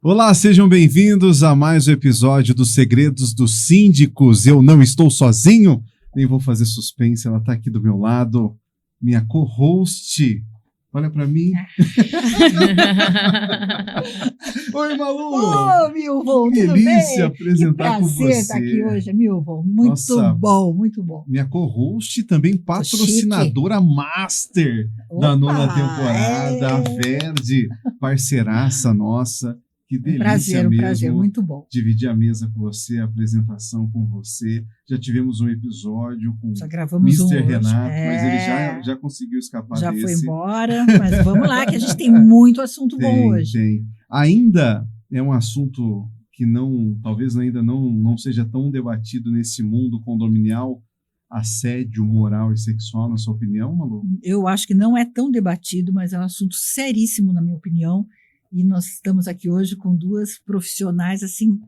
Olá, sejam bem-vindos a mais um episódio dos Segredos dos Síndicos. Eu não estou sozinho, nem vou fazer suspense, ela está aqui do meu lado, minha co-host. Olha para mim. Oi, Malu! Ô, Milvon, que tudo delícia bem? apresentar com você. Que prazer estar aqui hoje, Milvon. Muito Nossa, bom, muito bom. Minha co-host, também patrocinadora master da Opa, nona temporada, a Verde, parceiraça nossa. Que delícia um prazer, muito bom. Dividir a mesa com você, a apresentação com você. Já tivemos um episódio com já gravamos Mr. um Renato, hoje. mas ele já conseguiu escapar já desse. Já foi embora, mas vamos lá, que a gente tem muito assunto bom hoje. Tem. Ainda é um assunto que talvez ainda não seja tão debatido nesse mundo condominial, assédio moral e sexual, na sua opinião, Malu? Eu acho que não é tão debatido, mas é um assunto seríssimo, na minha opinião. E nós estamos aqui hoje com duas profissionais assim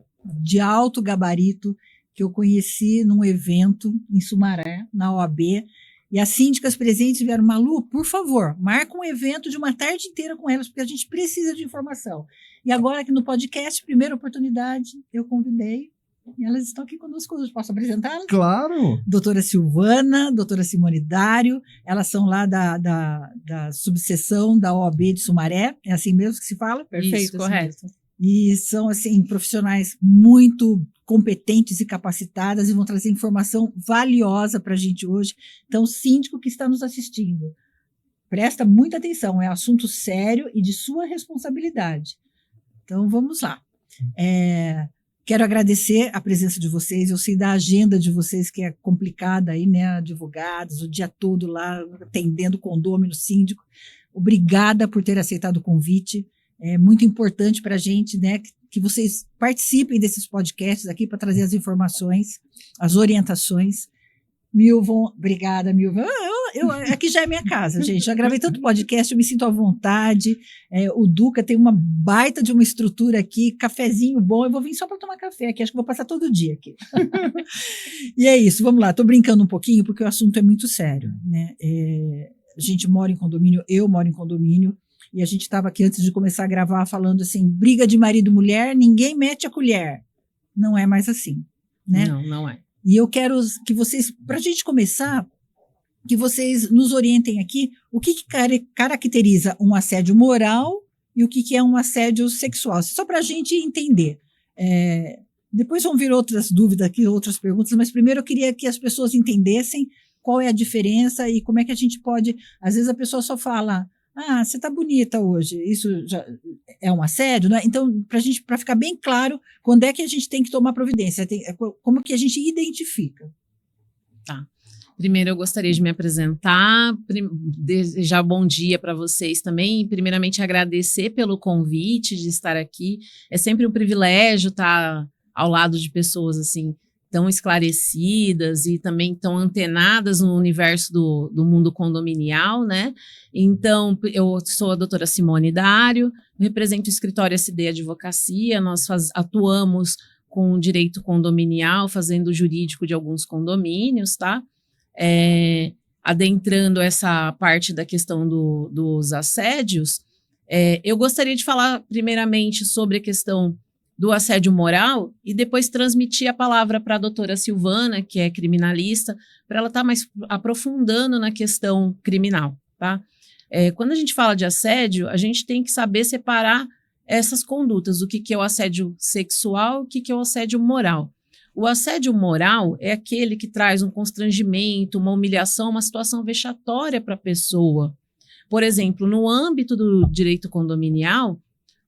de alto gabarito que eu conheci num evento em Sumaré, na OAB, e as síndicas presentes vieram: Malu, por favor, marca um evento de uma tarde inteira com elas, porque a gente precisa de informação. E agora aqui no podcast, primeira oportunidade, eu convidei, e elas estão aqui conosco hoje. Posso apresentá-las? Claro! Doutora Silvana, doutora Simone Dário, elas são lá da subseção da OAB de Sumaré, é assim mesmo que se fala? Perfeito, Isso, correto. Assim, e são, assim, profissionais muito competentes e capacitadas e vão trazer informação valiosa para a gente hoje. Então, síndico que está nos assistindo, presta muita atenção, é assunto sério e de sua responsabilidade. Então, vamos lá. Quero agradecer a presença de vocês. Eu sei da agenda de vocês, que é complicada aí, né? Advogados, o dia todo lá, atendendo condômino, síndico. Obrigada por ter aceitado o convite. É muito importante para a gente, né, que vocês participem desses podcasts aqui para trazer as informações, as orientações. Milvon, obrigada, Milvon. Aqui já é minha casa, gente. Já gravei tanto podcast, eu me sinto à vontade. O Duca tem uma baita de uma estrutura aqui, cafezinho bom. Eu vou vir só para tomar café aqui, acho que vou passar todo dia aqui. E é isso, vamos lá. Estou brincando um pouquinho, porque o assunto é muito sério, né? A gente mora em condomínio, eu moro em condomínio, e a gente estava aqui antes de começar a gravar falando assim: briga de marido e mulher, ninguém mete a colher. Não é mais assim, né? Não é. E eu quero que vocês, para a gente começar, que vocês nos orientem aqui o que caracteriza um assédio moral e o que é um assédio sexual, só para a gente entender. Depois vão vir outras dúvidas aqui, outras perguntas, mas primeiro eu queria que as pessoas entendessem qual é a diferença e como é que a gente pode. Às vezes a pessoa só fala: ah, você está bonita hoje, isso já é um assédio, né? Então, para ficar bem claro, quando é que a gente tem que tomar providência? Como que a gente identifica? Tá. Primeiro, eu gostaria de me apresentar, desejar bom dia para vocês também, e primeiramente agradecer pelo convite de estar aqui. É sempre um privilégio estar ao lado de pessoas assim tão esclarecidas e também tão antenadas no universo do mundo condominial, né? Então, eu sou a doutora Simone Dário, represento o escritório SD Advocacia, nós atuamos com direito condominial, fazendo o jurídico de alguns condomínios, tá? Adentrando essa parte da questão dos assédios, eu gostaria de falar primeiramente sobre a questão do assédio moral e depois transmitir a palavra para a doutora Silvana, que é criminalista, para ela estar mais aprofundando na questão criminal, tá? Quando a gente fala de assédio, a gente tem que saber separar essas condutas, o que é o assédio sexual e o que é o assédio moral. O assédio moral é aquele que traz um constrangimento, uma humilhação, uma situação vexatória para a pessoa. Por exemplo, no âmbito do direito condominial,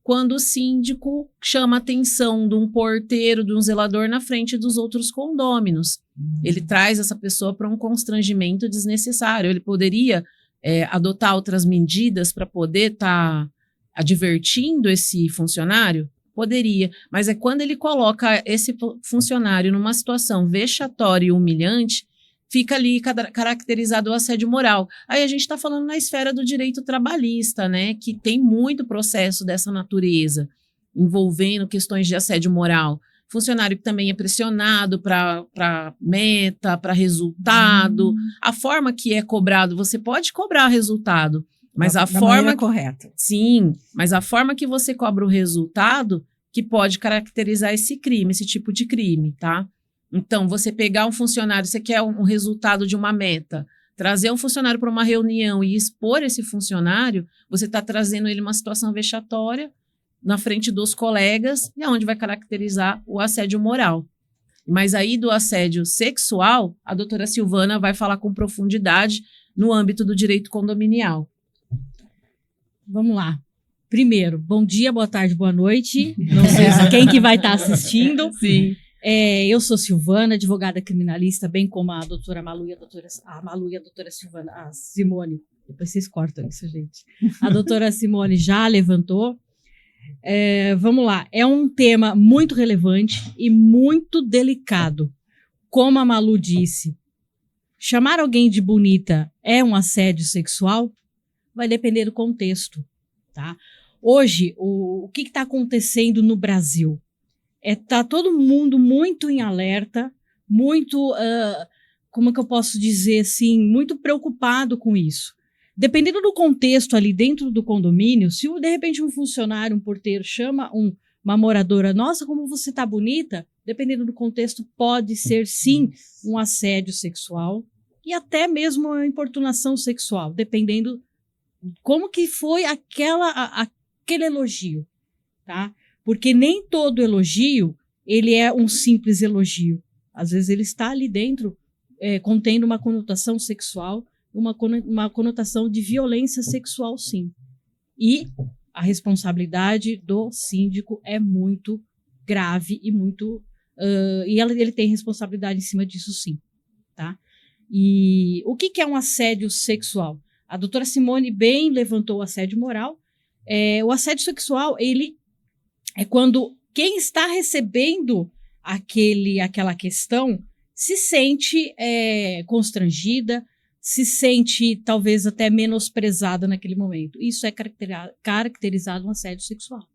quando o síndico chama a atenção de um porteiro, de um zelador na frente dos outros condôminos. Ele traz essa pessoa para um constrangimento desnecessário. Ele poderia adotar outras medidas para poder estar advertindo esse funcionário? Poderia, mas é quando ele coloca esse funcionário numa situação vexatória e humilhante, fica ali caracterizado o assédio moral. Aí a gente está falando na esfera do direito trabalhista, né, que tem muito processo dessa natureza, envolvendo questões de assédio moral. Funcionário que também é pressionado para meta, para resultado. A forma que é cobrado, você pode cobrar resultado, mas a forma correta. Sim, mas a forma que você cobra o resultado que pode caracterizar esse crime, esse tipo de crime, tá? Então, você pegar um funcionário, você quer um resultado de uma meta, trazer um funcionário para uma reunião e expor esse funcionário, você está trazendo ele uma situação vexatória na frente dos colegas, e onde vai caracterizar o assédio moral. Mas aí do assédio sexual, a doutora Silvana vai falar com profundidade no âmbito do direito condominial. Vamos lá. Primeiro, bom dia, boa tarde, boa noite. Não sei quem que vai estar assistindo. Sim. Eu sou Silvana, advogada criminalista, bem como a doutora Malu e a doutora Silvana, a Simone. Depois vocês cortam isso, gente. A doutora Simone já levantou. Vamos lá. É um tema muito relevante e muito delicado. Como a Malu disse, chamar alguém de bonita é um assédio sexual? Vai depender do contexto, tá? Hoje, o que está acontecendo no Brasil? Tá todo mundo muito em alerta, muito, como que eu posso dizer assim, muito preocupado com isso. Dependendo do contexto ali dentro do condomínio, se de repente um funcionário, um porteiro chama uma moradora, nossa, como você tá bonita, dependendo do contexto, pode ser sim um assédio sexual e até mesmo uma importunação sexual, dependendo como que foi aquele elogio, tá? Porque nem todo elogio, ele é um simples elogio. Às vezes ele está ali dentro, contendo uma conotação sexual, uma conotação de violência sexual, sim. E a responsabilidade do síndico é muito grave e muito... e ele tem responsabilidade em cima disso, sim. Tá? E o que é um assédio sexual? A doutora Simone bem levantou o assédio moral. O assédio sexual, ele é quando quem está recebendo aquela questão se sente constrangida, se sente talvez até menosprezada naquele momento. Isso é caracterizado um assédio sexual.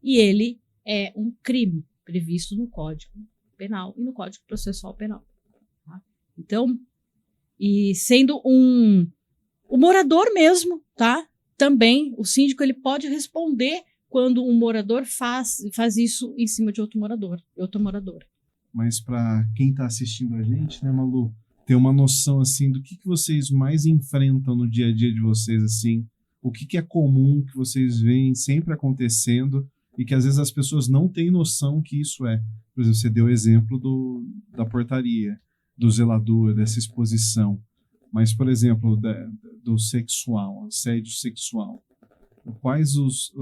E ele é um crime previsto no Código Penal e no Código Processual Penal. Tá? Então, e sendo o morador mesmo, tá? Também o síndico ele pode responder quando um morador faz isso em cima de outra moradora. Mas para quem está assistindo a gente, né, Malu, ter uma noção assim do que vocês mais enfrentam no dia a dia de vocês, assim, o que é comum que vocês veem sempre acontecendo e que às vezes as pessoas não têm noção que isso é. Por exemplo, você deu o exemplo da portaria, do zelador, dessa exposição. Mas, por exemplo, do sexual, assédio sexual. Quais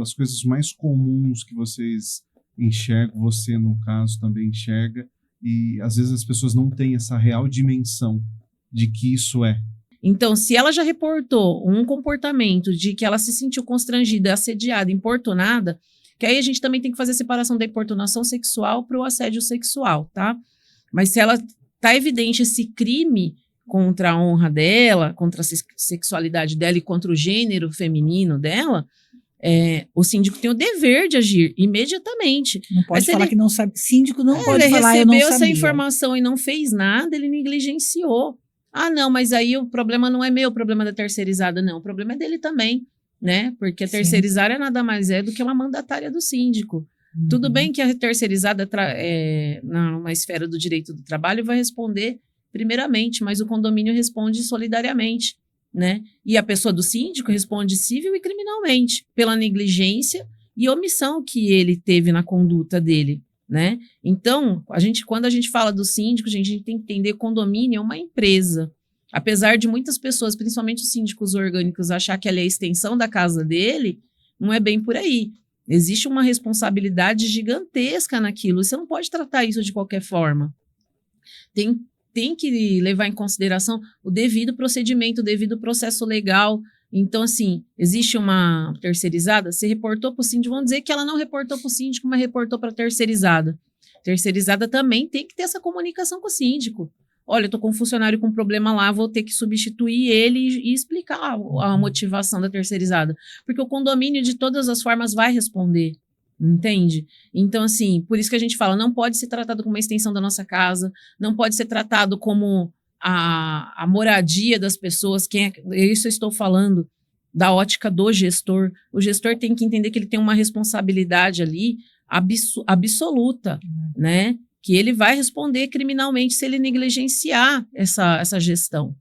as coisas mais comuns que vocês enxergam, você, no caso, também enxerga, e às vezes as pessoas não têm essa real dimensão de que isso é? Então, se ela já reportou um comportamento de que ela se sentiu constrangida, assediada, importunada, que aí a gente também tem que fazer a separação da importunação sexual para o assédio sexual, tá? Mas se ela tá evidente esse crime contra a honra dela, contra a sexualidade dela e contra o gênero feminino dela, o síndico tem o dever de agir imediatamente. Não pode falar que não sabe. Síndico não pode falar, eu não sabia. Ele recebeu essa informação e não fez nada, ele negligenciou. Ah, não, mas aí o problema não é meu, o problema da terceirizada, não. O problema é dele também, né? Porque a terceirizada nada mais é do que uma mandatária do síndico. Uhum. Tudo bem que a terceirizada na esfera do direito do trabalho vai responder primeiramente, mas o condomínio responde solidariamente, né? E a pessoa do síndico responde civil e criminalmente pela negligência e omissão que ele teve na conduta dele, né? Então, quando a gente fala do síndico, a gente tem que entender que condomínio é uma empresa. Apesar de muitas pessoas, principalmente os síndicos orgânicos, achar que ela é a extensão da casa dele, não é bem por aí. Existe uma responsabilidade gigantesca naquilo. Você não pode tratar isso de qualquer forma. Tem que levar em consideração o devido procedimento, o devido processo legal. Então, assim, existe uma terceirizada, você reportou para o síndico, vamos dizer que ela não reportou para o síndico, mas reportou para a terceirizada. Terceirizada também tem que ter essa comunicação com o síndico. Olha, eu estou com um funcionário com problema lá, vou ter que substituir ele e explicar a motivação da terceirizada. Porque o condomínio, de todas as formas, vai responder. Entende? Então, assim, por isso que a gente fala, não pode ser tratado como uma extensão da nossa casa, não pode ser tratado como a moradia das pessoas. Isso eu estou falando da ótica do gestor. O gestor tem que entender que ele tem uma responsabilidade ali absoluta, né? Que ele vai responder criminalmente se ele negligenciar essa gestão.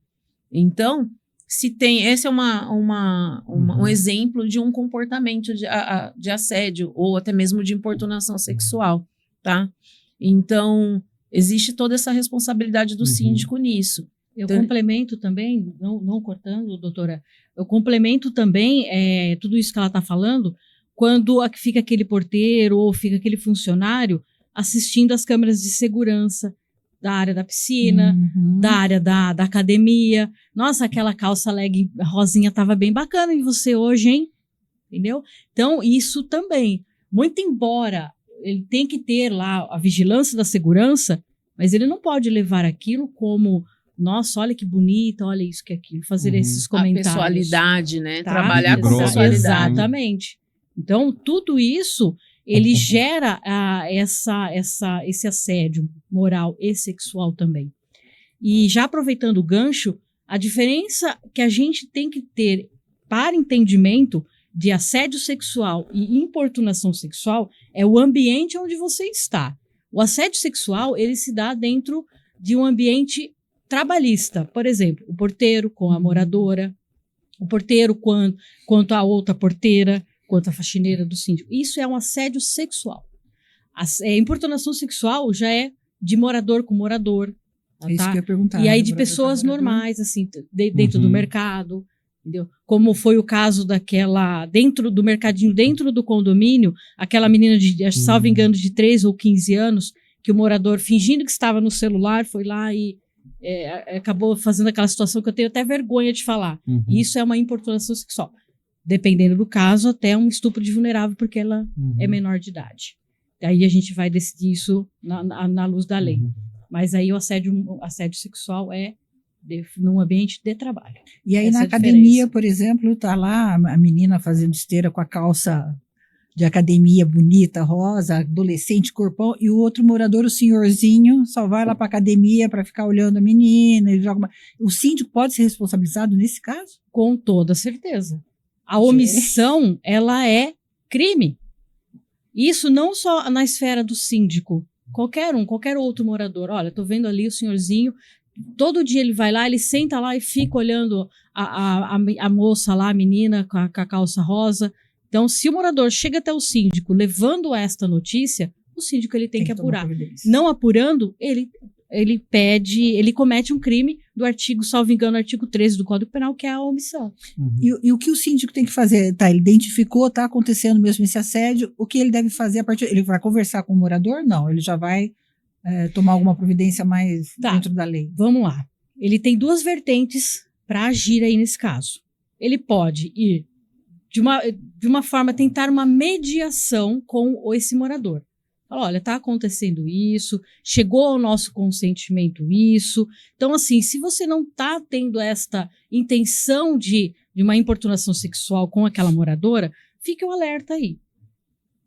Então, se tem, esse é um exemplo de um comportamento de assédio ou até mesmo de importunação sexual, tá? Então, existe toda essa responsabilidade do síndico nisso. Eu complemento também, não cortando, doutora, eu complemento também tudo isso que ela está falando, quando fica aquele porteiro ou fica aquele funcionário assistindo as câmeras de segurança da área da piscina, da área da academia. Nossa, aquela calça leg rosinha estava bem bacana em você hoje, hein? Entendeu? Então, isso também. Muito embora ele tenha que ter lá a vigilância da segurança, mas ele não pode levar aquilo como, nossa, olha que bonita, olha isso que aquilo, fazer esses comentários. A pessoalidade, né? Tá? Trabalhar com pessoalidade. Exatamente. Então, tudo isso, ele gera esse assédio moral e sexual também. E já aproveitando o gancho, a diferença que a gente tem que ter para entendimento de assédio sexual e importunação sexual é o ambiente onde você está. O assédio sexual, ele se dá dentro de um ambiente trabalhista. Por exemplo, o porteiro com a moradora, o porteiro quanto a outra porteira, quanto a faxineira do síndico. Isso é um assédio sexual. A importunação sexual já é de morador com morador. É isso que eu ia perguntar. E aí de pessoas normais, assim, dentro do mercado, entendeu? Como foi o caso dentro do mercadinho, dentro do condomínio, aquela menina salvo engano, de 13 ou 15 anos, que o morador, fingindo que estava no celular, foi lá e acabou fazendo aquela situação que eu tenho até vergonha de falar. Isso é uma importunação sexual. Dependendo do caso, até um estupro de vulnerável, porque ela é menor de idade. Aí a gente vai decidir isso na luz da lei. Mas aí o assédio sexual é num ambiente de trabalho. E aí na academia, por exemplo, tá lá a menina fazendo esteira com a calça de academia bonita, rosa, adolescente, corpão, e o outro morador, o senhorzinho, só vai lá para academia para ficar olhando a menina. O síndico pode ser responsabilizado nesse caso? Com toda certeza. A omissão, ela é crime. Isso não só na esfera do síndico. Qualquer outro morador. Olha, tô vendo ali o senhorzinho, todo dia ele vai lá, ele senta lá e fica olhando a moça lá, a menina com a calça rosa. Então, se o morador chega até o síndico levando esta notícia, o síndico ele tem que apurar. Não apurando, ele comete um crime do artigo, salvo engano, artigo 13 do Código Penal, que é a omissão. E o que o síndico tem que fazer? Tá, ele identificou, tá acontecendo mesmo esse assédio, o que ele deve fazer a partir... Ele vai conversar com o morador? Não, ele já vai tomar alguma providência mais dentro da lei. Vamos lá. Ele tem duas vertentes para agir aí nesse caso. Ele pode ir de uma forma, tentar uma mediação com esse morador. Fala, olha, está acontecendo isso, chegou ao nosso consentimento isso. Então, assim, se você não está tendo esta intenção de uma importunação sexual com aquela moradora, fique o alerta aí.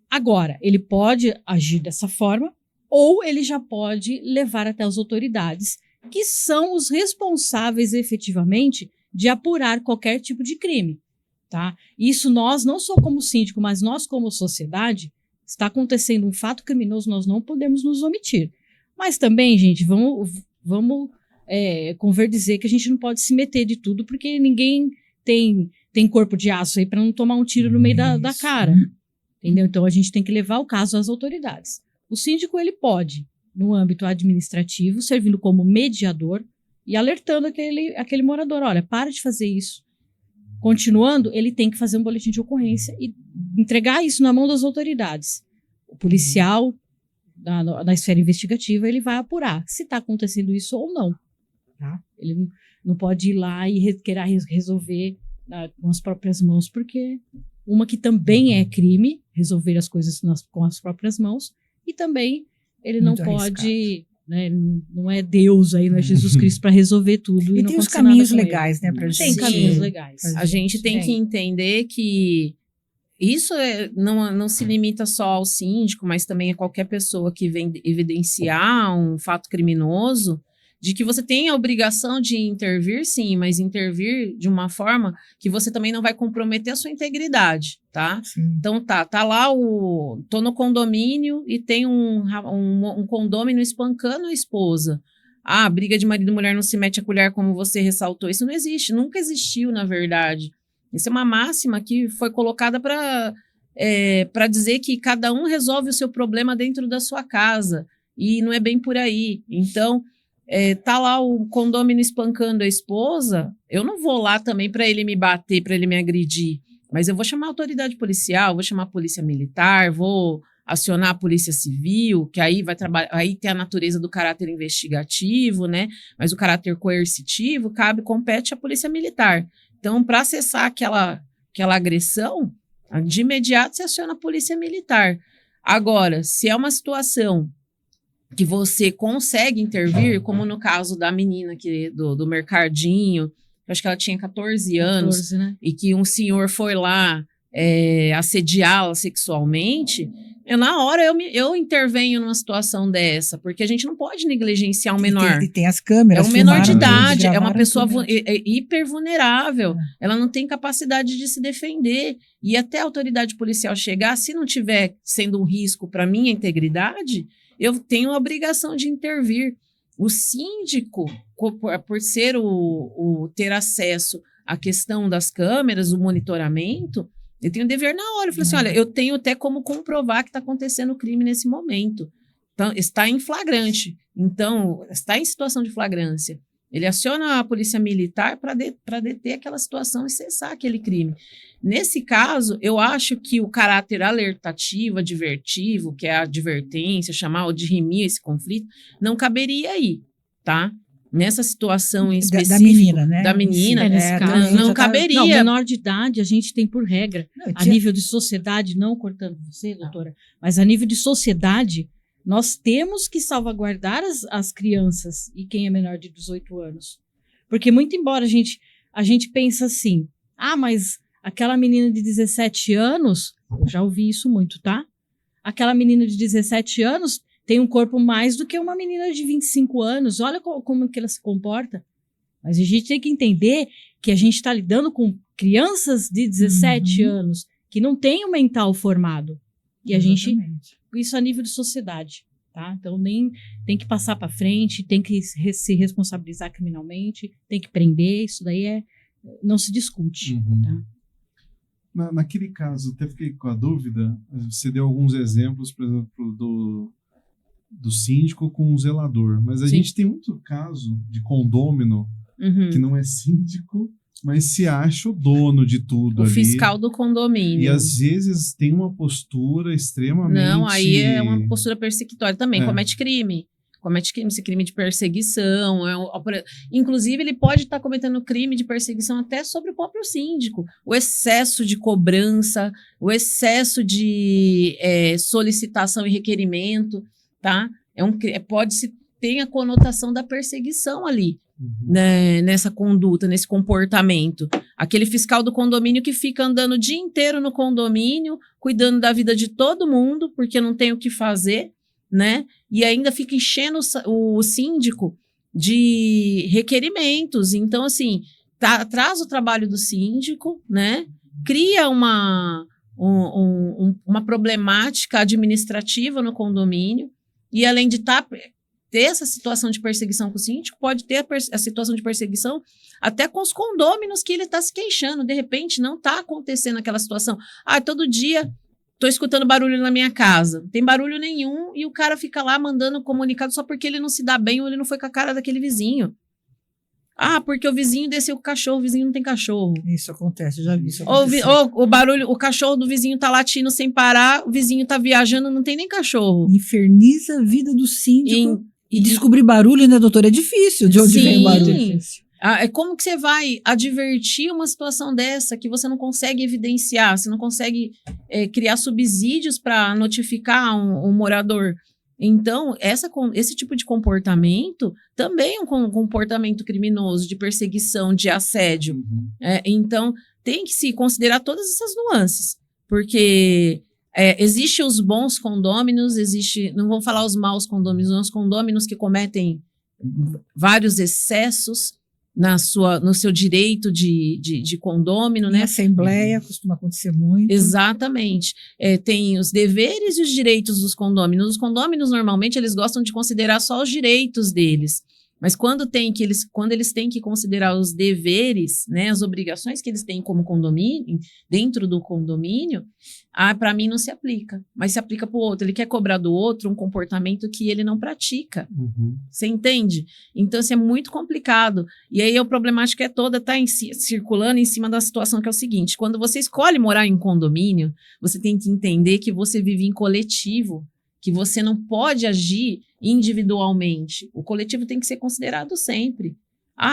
Agora, ele pode agir dessa forma ou ele já pode levar até as autoridades, que são os responsáveis efetivamente de apurar qualquer tipo de crime. Tá? Isso nós, não só como síndico, mas nós como sociedade, está acontecendo um fato criminoso, nós não podemos nos omitir. Mas também, gente, vamos dizer que a gente não pode se meter de tudo, porque ninguém tem corpo de aço aí para não tomar um tiro no meio da cara. Entendeu? Então a gente tem que levar o caso às autoridades. O síndico, ele pode, no âmbito administrativo, servindo como mediador e alertando aquele morador, olha, para de fazer isso. Continuando, ele tem que fazer um boletim de ocorrência e entregar isso na mão das autoridades. O policial, na esfera investigativa, ele vai apurar se está acontecendo isso ou não. Tá? Ele não pode ir lá e querer resolver com as próprias mãos, porque uma que também é crime, resolver as coisas com as próprias mãos, e também ele não pode... Né, não é Deus aí, não é Jesus Cristo para resolver tudo. E não tem os caminhos legais, né? Tem caminhos legais. A gente tem que entender que isso não se limita só ao síndico, mas também a qualquer pessoa que vem evidenciar um fato criminoso, de que você tem a obrigação de intervir, sim, mas intervir de uma forma que você também não vai comprometer a sua integridade, tá? Sim. Então tá lá tô no condomínio e tem um condômino espancando a esposa. Ah, briga de marido e mulher não se mete a colher, como você ressaltou. Isso não existe, nunca existiu, na verdade. Isso é uma máxima que foi colocada para dizer que cada um resolve o seu problema dentro da sua casa. E não é bem por aí. Então, tá lá o condômino espancando a esposa, eu não vou lá também para ele me bater, para ele me agredir. Mas eu vou chamar a autoridade policial, vou chamar a polícia militar, vou acionar a polícia civil, que aí vai trabalhar, aí tem a natureza do caráter investigativo, né? Mas o caráter coercitivo compete à polícia militar. Então, para acessar aquela agressão, de imediato se aciona a polícia militar. Agora, se é uma situação que você consegue intervir, como no caso da menina do Mercadinho, eu acho que ela tinha 14 anos, 14, né? e que um senhor foi lá assediá-la sexualmente, na hora eu intervenho numa situação dessa, porque a gente não pode negligenciar um menor. E tem as câmeras. É um menor de filmaram, idade, é uma gravaram pessoa tudo. hiper vulnerável, ela não tem capacidade de se defender. E até a autoridade policial chegar, se não tiver sendo um risco para minha integridade, eu tenho a obrigação de intervir. O síndico, por ser ter acesso à questão das câmeras, o monitoramento, eu tenho dever na hora. Eu falei assim, olha, eu tenho até como comprovar que está acontecendo o crime nesse momento. Então, está em flagrante. Então, está em situação de flagrância. Ele aciona a polícia militar para deter aquela situação e cessar aquele crime. Nesse caso, eu acho que o caráter alertativo, advertivo, que é a advertência, chamar ou dirimir esse conflito, não caberia aí, tá? Nessa situação em específico. Da menina, né? Da menina, Sim, nesse caso, também não já tá- caberia. Não, menor de idade, a gente tem por regra, Não, a tinha- nível de sociedade, não cortando você, doutora, mas a nível de sociedade, nós temos que salvaguardar as crianças e quem é menor de 18 anos. Porque muito embora a gente pense assim, mas aquela menina de 17 anos, eu já ouvi isso muito, tá? Aquela menina de 17 anos tem um corpo mais do que uma menina de 25 anos, olha como que ela se comporta. Mas a gente tem que entender que a gente está lidando com crianças de 17 anos que não têm o mental formado. E a gente, Exatamente. isso a nível de sociedade, tá? Então nem tem que passar para frente, tem que se responsabilizar criminalmente, tem que prender, isso daí não se discute, Uhum. tá? Naquele caso, até fiquei com a dúvida, você deu alguns exemplos, por exemplo, do síndico com o zelador, mas a Sim. gente tem muito caso de condômino Uhum. que não é síndico, mas se acha o dono de tudo O ali. fiscal do condomínio. E às vezes tem uma postura extremamente... Não, aí é uma postura persecutória também, É. comete crime, esse crime de perseguição, inclusive ele pode estar cometendo crime de perseguição até sobre o próprio síndico, o excesso de cobrança, o excesso de solicitação e requerimento, tá? Tem a conotação da perseguição ali, Uhum. né, nessa conduta, nesse comportamento. Aquele fiscal do condomínio que fica andando o dia inteiro no condomínio, cuidando da vida de todo mundo, porque não tem o que fazer, né? E ainda fica enchendo o síndico de requerimentos. Então, assim, traz o trabalho do síndico, né? Cria uma problemática administrativa no condomínio, e além de ter essa situação de perseguição com o síndico, pode ter a situação de perseguição até com os condôminos que ele está se queixando. De repente, não está acontecendo aquela situação. Todo dia estou escutando barulho na minha casa. Não tem barulho nenhum e o cara fica lá mandando comunicado só porque ele não se dá bem ou ele não foi com a cara daquele vizinho. Porque o vizinho desceu com o cachorro, o vizinho não tem cachorro. Isso acontece, eu já vi isso Ou acontecer. o barulho, o cachorro do vizinho tá latindo sem parar, o vizinho tá viajando, não tem nem cachorro. Inferniza a vida do síndico. E E descobrir barulho, né, doutora? É difícil de onde Sim. vem o barulho. Como que você vai advertir uma situação dessa que você não consegue evidenciar, você não consegue criar subsídios para notificar um morador? Então, esse tipo de comportamento também é um comportamento criminoso, de perseguição, de assédio. Uhum. Então, tem que se considerar todas essas nuances, porque existem os bons condôminos, não vou falar os maus condôminos, os condôminos que cometem vários excessos no seu direito de condômino, Em né? assembleia costuma acontecer muito. Exatamente. Tem os deveres e os direitos dos condôminos. Os condôminos, normalmente, eles gostam de considerar só os direitos deles. Mas quando eles têm que considerar os deveres, né, as obrigações que eles têm como condomínio, dentro do condomínio, para mim não se aplica. Mas se aplica para o outro. Ele quer cobrar do outro um comportamento que ele não pratica. Uhum. Você entende? Então, isso é muito complicado. E aí, a problemática toda está circulando em cima da situação que é o seguinte. Quando você escolhe morar em condomínio, você tem que entender que você vive em coletivo, que você não pode agir individualmente. O coletivo tem que ser considerado sempre.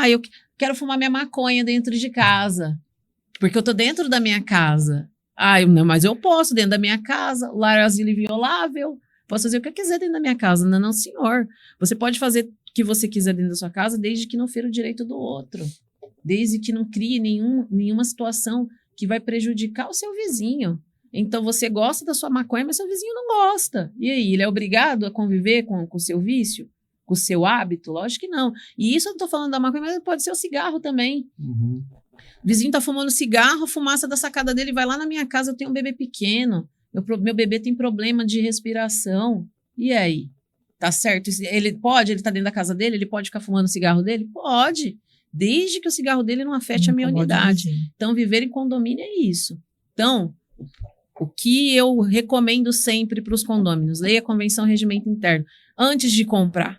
Eu quero fumar minha maconha dentro de casa, porque eu tô dentro da minha casa. Mas eu posso dentro da minha casa, lar asilo inviolável, posso fazer o que eu quiser dentro da minha casa. Não, senhor. Você pode fazer o que você quiser dentro da sua casa, desde que não fira o direito do outro. Desde que não crie nenhuma situação que vai prejudicar o seu vizinho. Então, você gosta da sua maconha, mas seu vizinho não gosta. E aí, ele é obrigado a conviver com o seu vício? Com o seu hábito? Lógico que não. E isso eu não estou falando da maconha, mas pode ser o cigarro também. Uhum. O vizinho está fumando cigarro, a fumaça da sacada dele vai lá na minha casa, eu tenho um bebê pequeno. Meu bebê tem problema de respiração. E aí? Tá certo? Ele está dentro da casa dele, ele pode ficar fumando o cigarro dele? Pode. Desde que o cigarro dele não afete a minha unidade. Então, viver em condomínio é isso. Então, o que eu recomendo sempre para os condôminos? Leia a Convenção Regimento Interno antes de comprar,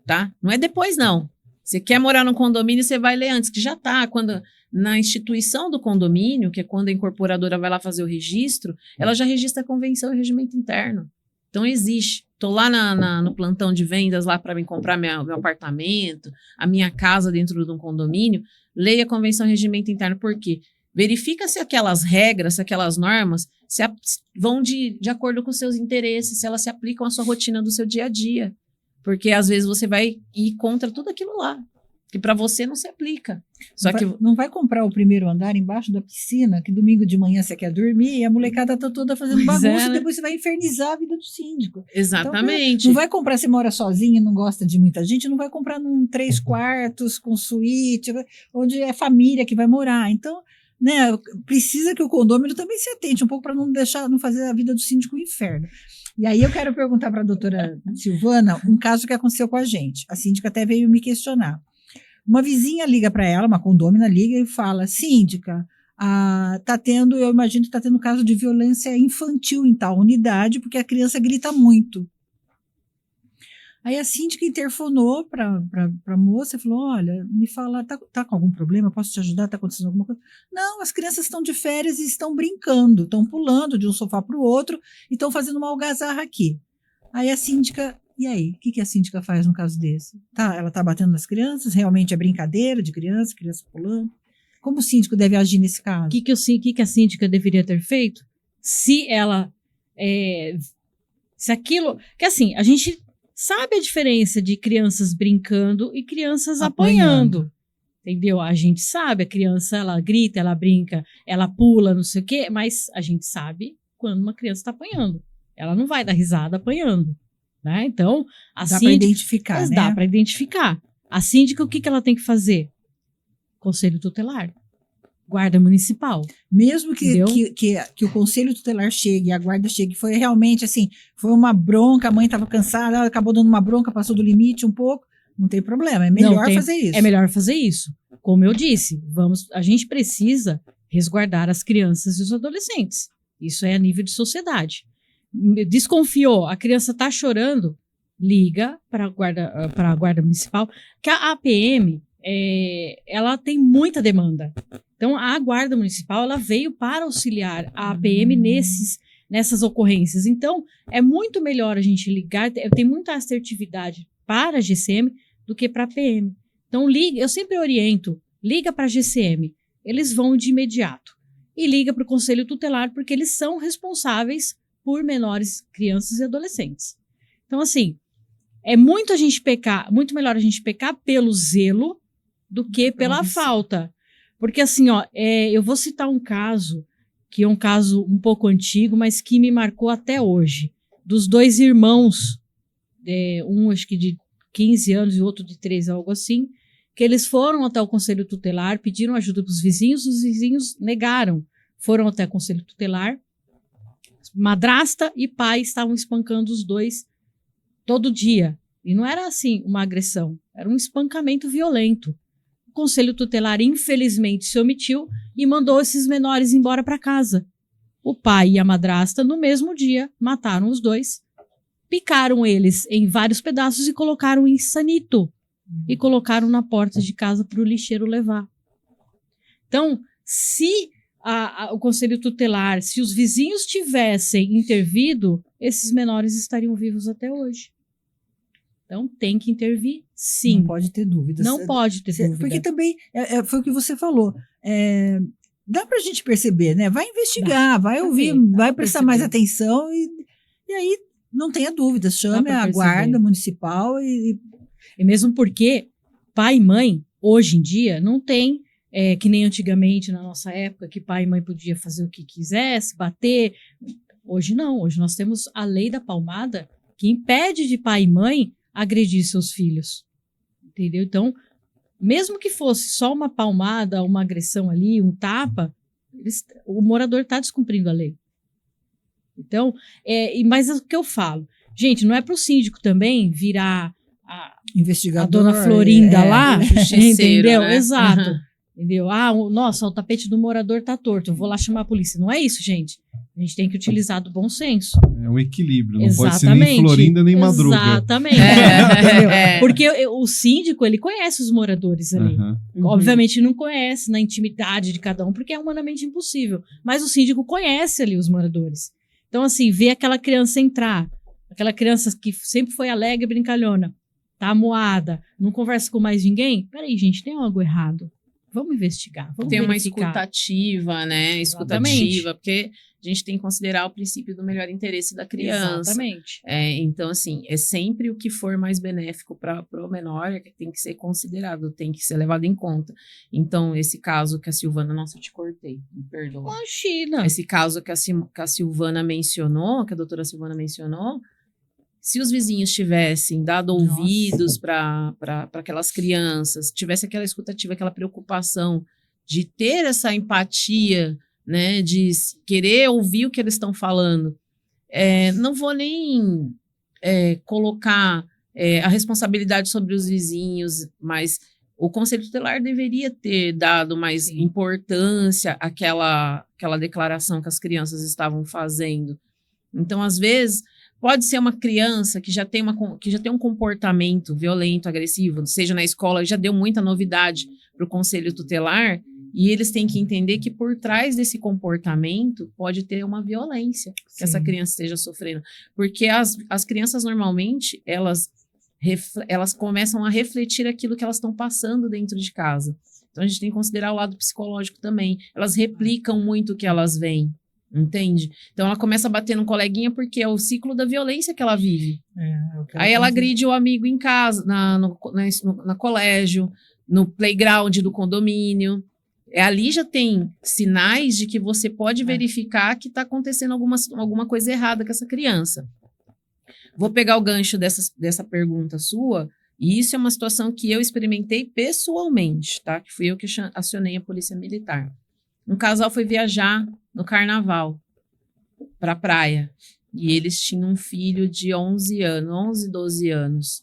tá? Não é depois, não. Você quer morar no condomínio, você vai ler antes, que já está. Na instituição do condomínio, que é quando a incorporadora vai lá fazer o registro, ela já registra a Convenção e Regimento Interno. Então, existe. Estou lá no plantão de vendas lá para me comprar meu apartamento, a minha casa dentro de um condomínio. Leia a Convenção e Regimento Interno. Por quê? Verifica se aquelas regras, se aquelas normas vão de acordo com os seus interesses, se elas se aplicam à sua rotina do seu dia a dia. Porque, às vezes, você vai ir contra tudo aquilo lá, que para você não se aplica. Não vai comprar o primeiro andar embaixo da piscina, que domingo de manhã você quer dormir, e a molecada tá toda fazendo bagunça, e depois você vai infernizar a vida do síndico. Exatamente. Então, não vai comprar, você mora sozinho e não gosta de muita gente, não vai comprar num 3 quartos, com suíte, onde é família que vai morar. Então, né, precisa que o condômino também se atente um pouco para não fazer a vida do síndico um inferno. E aí eu quero perguntar para a doutora Silvana um caso que aconteceu com a gente. A síndica até veio me questionar. Uma vizinha liga para ela, uma condômina liga e fala: síndica, eu imagino que está tendo caso de violência infantil em tal unidade, porque a criança grita muito. Aí a síndica interfonou para a moça e falou: olha, me fala, tá com algum problema? Posso te ajudar? Está acontecendo alguma coisa? Não, as crianças estão de férias e estão brincando, estão pulando de um sofá para o outro e estão fazendo uma algazarra aqui. Aí a síndica, e aí? O que a síndica faz no caso desse? Ela está batendo nas crianças? Realmente é brincadeira de criança pulando? Como o síndico deve agir nesse caso? O que a síndica deveria ter feito? Se ela... se aquilo... Que assim, a gente sabe a diferença de crianças brincando e crianças apanhando. Entendeu? A gente sabe, a criança, ela grita, ela brinca, ela pula, não sei o quê, mas a gente sabe quando uma criança está apanhando. Ela não vai dar risada apanhando. Né? Então, dá para identificar, mas né? Dá para identificar. A síndica, o que ela tem que fazer? Conselho tutelar. Guarda municipal. Mesmo que o conselho tutelar chegue, a guarda chegue, foi realmente assim, foi uma bronca, a mãe estava cansada, ela acabou dando uma bronca, passou do limite um pouco, não tem problema, é melhor fazer isso. É melhor fazer isso. Como eu disse, a gente precisa resguardar as crianças e os adolescentes. Isso é a nível de sociedade. Desconfiou, a criança está chorando, liga para a guarda municipal, que a APM, ela tem muita demanda. Então, a guarda municipal, ela veio para auxiliar a APM nessas ocorrências. Então, é muito melhor a gente ligar, tem muita assertividade para a GCM do que para a APM. Então, eu sempre oriento, liga para a GCM, eles vão de imediato. E liga para o Conselho Tutelar, porque eles são responsáveis por menores, crianças e adolescentes. Então, assim, é muito melhor a gente pecar pelo zelo do que pela falta. Porque, assim, eu vou citar um caso, que é um caso um pouco antigo, mas que me marcou até hoje, dos 2 irmãos, um acho que de 15 anos e outro de 13, algo assim, que eles foram até o Conselho Tutelar, pediram ajuda para os vizinhos negaram. Foram até o Conselho Tutelar, madrasta e pai estavam espancando os dois todo dia. E não era assim uma agressão, era um espancamento violento. O Conselho Tutelar, infelizmente, se omitiu e mandou esses menores embora para casa. O pai e a madrasta, no mesmo dia, mataram os dois, picaram eles em vários pedaços e colocaram em sanito. E colocaram na porta de casa para o lixeiro levar. Então, se o Conselho Tutelar, se os vizinhos tivessem intervido, esses menores estariam vivos até hoje. Então, tem que intervir, sim. Não pode ter dúvida. Não pode ter dúvida. Porque também, foi o que você falou, dá para a gente perceber, né? Vai investigar, vai ouvir, vai prestar mais atenção e aí não tenha dúvida, chame a guarda municipal e mesmo porque pai e mãe, hoje em dia, não tem, que nem antigamente, na nossa época, que pai e mãe podia fazer o que quisesse, bater. Hoje não, hoje nós temos a lei da palmada que impede de pai e mãe agredir seus filhos. Entendeu? Então, mesmo que fosse só uma palmada, uma agressão ali, um tapa, o morador está descumprindo a lei. Então, mas é o que eu falo. Gente, não é para o síndico também virar a dona Florinda lá, entendeu? Né? Exato. Entendeu? Nossa, o tapete do morador tá torto, eu vou lá chamar a polícia. Não é isso, gente. A gente tem que utilizar do bom senso. É um equilíbrio, não pode ser nem Florinda nem Madruga. Exatamente. Porque o síndico, ele conhece os moradores ali. Obviamente não conhece na intimidade de cada um, porque é humanamente impossível. Mas o síndico conhece ali os moradores. Então, assim, vê aquela criança entrar, aquela criança que sempre foi alegre e brincalhona, tá amuada, não conversa com mais ninguém. Peraí, gente, tem algo errado. Vamos investigar, vamos tem verificar. Uma escutativa, né? Escutativa, porque a gente tem que considerar o princípio do melhor interesse da criança. Exatamente. Então, assim, é sempre o que for mais benéfico para o menor que tem que ser considerado, tem que ser levado em conta. Então, esse caso que a Silvana... Nossa, eu te cortei, me perdoa. Imagina! Esse caso que a Silvana mencionou, que a doutora Silvana mencionou, se os vizinhos tivessem dado ouvidos para aquelas crianças, tivesse aquela escutativa, aquela preocupação de ter essa empatia, né, de querer ouvir o que eles estão falando, não vou nem colocar a responsabilidade sobre os vizinhos, mas o Conselho Tutelar deveria ter dado mais importância àquela declaração que as crianças estavam fazendo. Então, às vezes... Pode ser uma criança que já tem um comportamento violento, agressivo, seja na escola, já deu muita novidade para o Conselho Tutelar, e eles têm que entender que por trás desse comportamento pode ter uma violência que essa criança esteja sofrendo. Porque as crianças, normalmente, elas começam a refletir aquilo que elas estão passando dentro de casa. Então, a gente tem que considerar o lado psicológico também. Elas replicam muito o que elas veem. Entende? Então ela começa a bater no coleguinha porque é o ciclo da violência que ela vive. Aí ela agride o amigo em casa, no colégio, no playground do condomínio. Ali já tem sinais de que você pode verificar que está acontecendo alguma coisa errada com essa criança. Vou pegar o gancho dessa pergunta sua, e isso é uma situação que eu experimentei pessoalmente, tá? Que fui eu que acionei a polícia militar. Um casal foi viajar no carnaval para a praia. E eles tinham um filho de 11, 12 anos.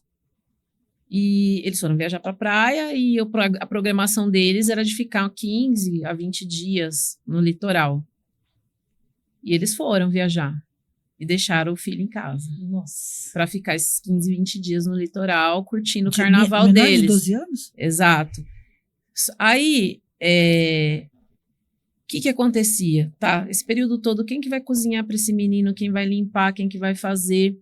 E eles foram viajar para a praia e a programação deles era de ficar 15 a 20 dias no litoral. E eles foram viajar e deixaram o filho em casa. Nossa. Para ficar esses 15, 20 dias no litoral, curtindo o carnaval deles. De 12 anos? Exato. Aí... O que acontecia? Tá, esse período todo, quem que vai cozinhar para esse menino? Quem vai limpar? Quem que vai fazer?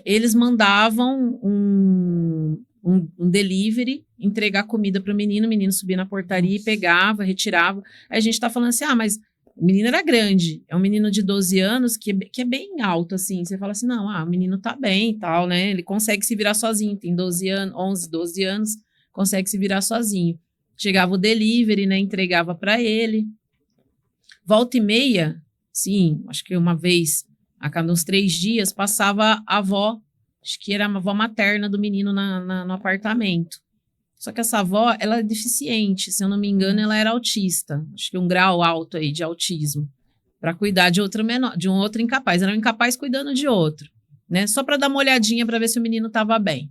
Eles mandavam um delivery entregar comida para o menino subia na portaria e pegava, retirava. Aí a gente tá falando assim, mas o menino era grande, é um menino de 12 anos que é bem alto, assim. Você fala assim, não, o menino tá bem e tal, né? Ele consegue se virar sozinho, tem 12 anos, 11, 12 anos, consegue se virar sozinho. Chegava o delivery, né? Entregava para ele. Volta e meia, sim, acho que uma vez a cada uns 3 dias, passava a avó acho que era a avó materna do menino no apartamento. Só que essa avó, ela é deficiente, se eu não me engano, ela era autista, acho que um grau alto aí de autismo, para cuidar de outro menor, de um outro incapaz. Era um incapaz cuidando de outro, né? Só para dar uma olhadinha para ver se o menino estava bem.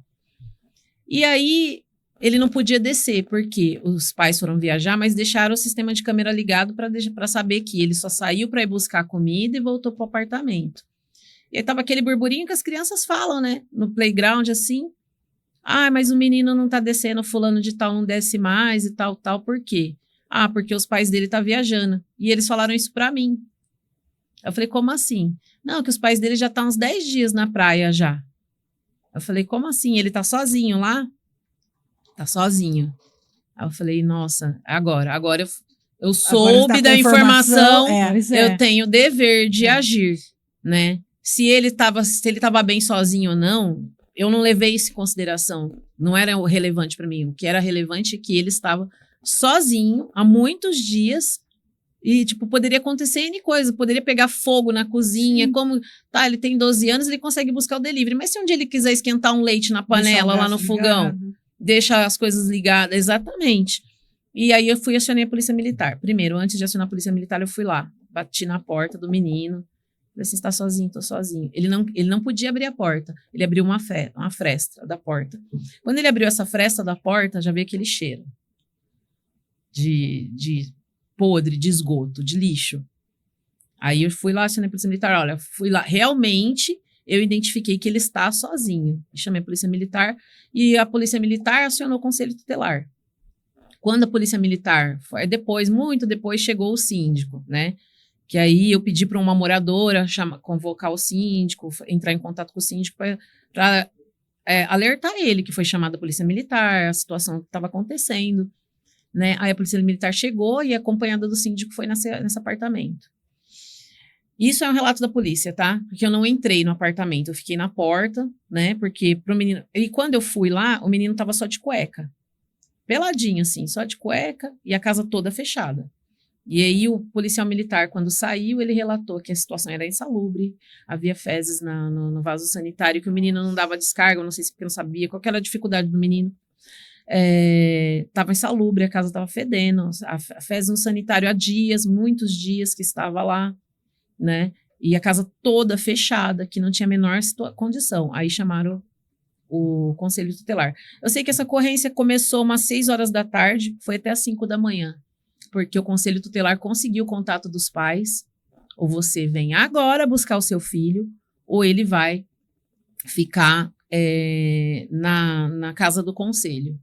E aí ele não podia descer, porque os pais foram viajar, mas deixaram o sistema de câmera ligado para saber que ele só saiu para ir buscar comida e voltou para o apartamento. E aí tava aquele burburinho que as crianças falam, né? No playground, assim. Ah, mas o menino não tá descendo, fulano de tal não desce mais e tal, por quê? Ah, porque os pais dele tá viajando. E eles falaram isso pra mim. Eu falei, como assim? Não, que os pais dele já tá uns 10 dias na praia já. Eu falei, como assim? Ele tá sozinho lá? Tá sozinho. Aí eu falei, nossa, agora eu soube da informação, eu tenho o dever de agir, né? Se ele tava bem sozinho ou não, eu não levei isso em consideração. Não era o relevante para mim. O que era relevante é que ele estava sozinho há muitos dias e, tipo, poderia acontecer N coisa. Poderia pegar fogo na cozinha. Sim. Como, tá, ele tem 12 anos, ele consegue buscar o delivery. Mas se um dia ele quiser esquentar um leite na panela lá no fogão, deixa as coisas ligadas. Exatamente. E aí eu acionei a polícia militar. Primeiro, antes de acionar a polícia militar, eu fui lá. Bati na porta do menino. Falei assim, está sozinho? Tô sozinho. Ele não podia abrir a porta. Ele abriu uma fresta da porta. Quando ele abriu essa fresta da porta, já veio aquele cheiro de podre, de esgoto, de lixo. Aí eu fui lá, acionei a polícia militar. Olha, fui lá. Realmente, eu identifiquei que ele está sozinho. Chamei a polícia militar e a polícia militar acionou o conselho tutelar. Quando a polícia militar, muito depois, chegou o síndico, né? Que aí eu pedi para uma moradora convocar o síndico, entrar em contato com o síndico para alertar ele que foi chamada a polícia militar, a situação que estava acontecendo, né? Aí a polícia militar chegou e acompanhada do síndico foi nesse apartamento. Isso é um relato da polícia, tá? Porque eu não entrei no apartamento, eu fiquei na porta, né? Porque pro menino... E quando eu fui lá, o menino estava só de cueca. Peladinho, assim, só de cueca e a casa toda fechada. E aí o policial militar, quando saiu, ele relatou que a situação era insalubre, havia fezes no vaso sanitário, que o menino não dava descarga, não sei se porque não sabia, qual que era a dificuldade do menino. Estava insalubre, a casa estava fedendo, a fezes no sanitário há dias, muitos dias que estava lá, né? E a casa toda fechada, que não tinha a menor condição. Aí chamaram o conselho tutelar. Eu sei que essa ocorrência começou umas 6 horas da tarde, foi até às 5 da manhã. Porque o conselho tutelar conseguiu o contato dos pais, ou você vem agora buscar o seu filho, ou ele vai ficar na casa do conselho.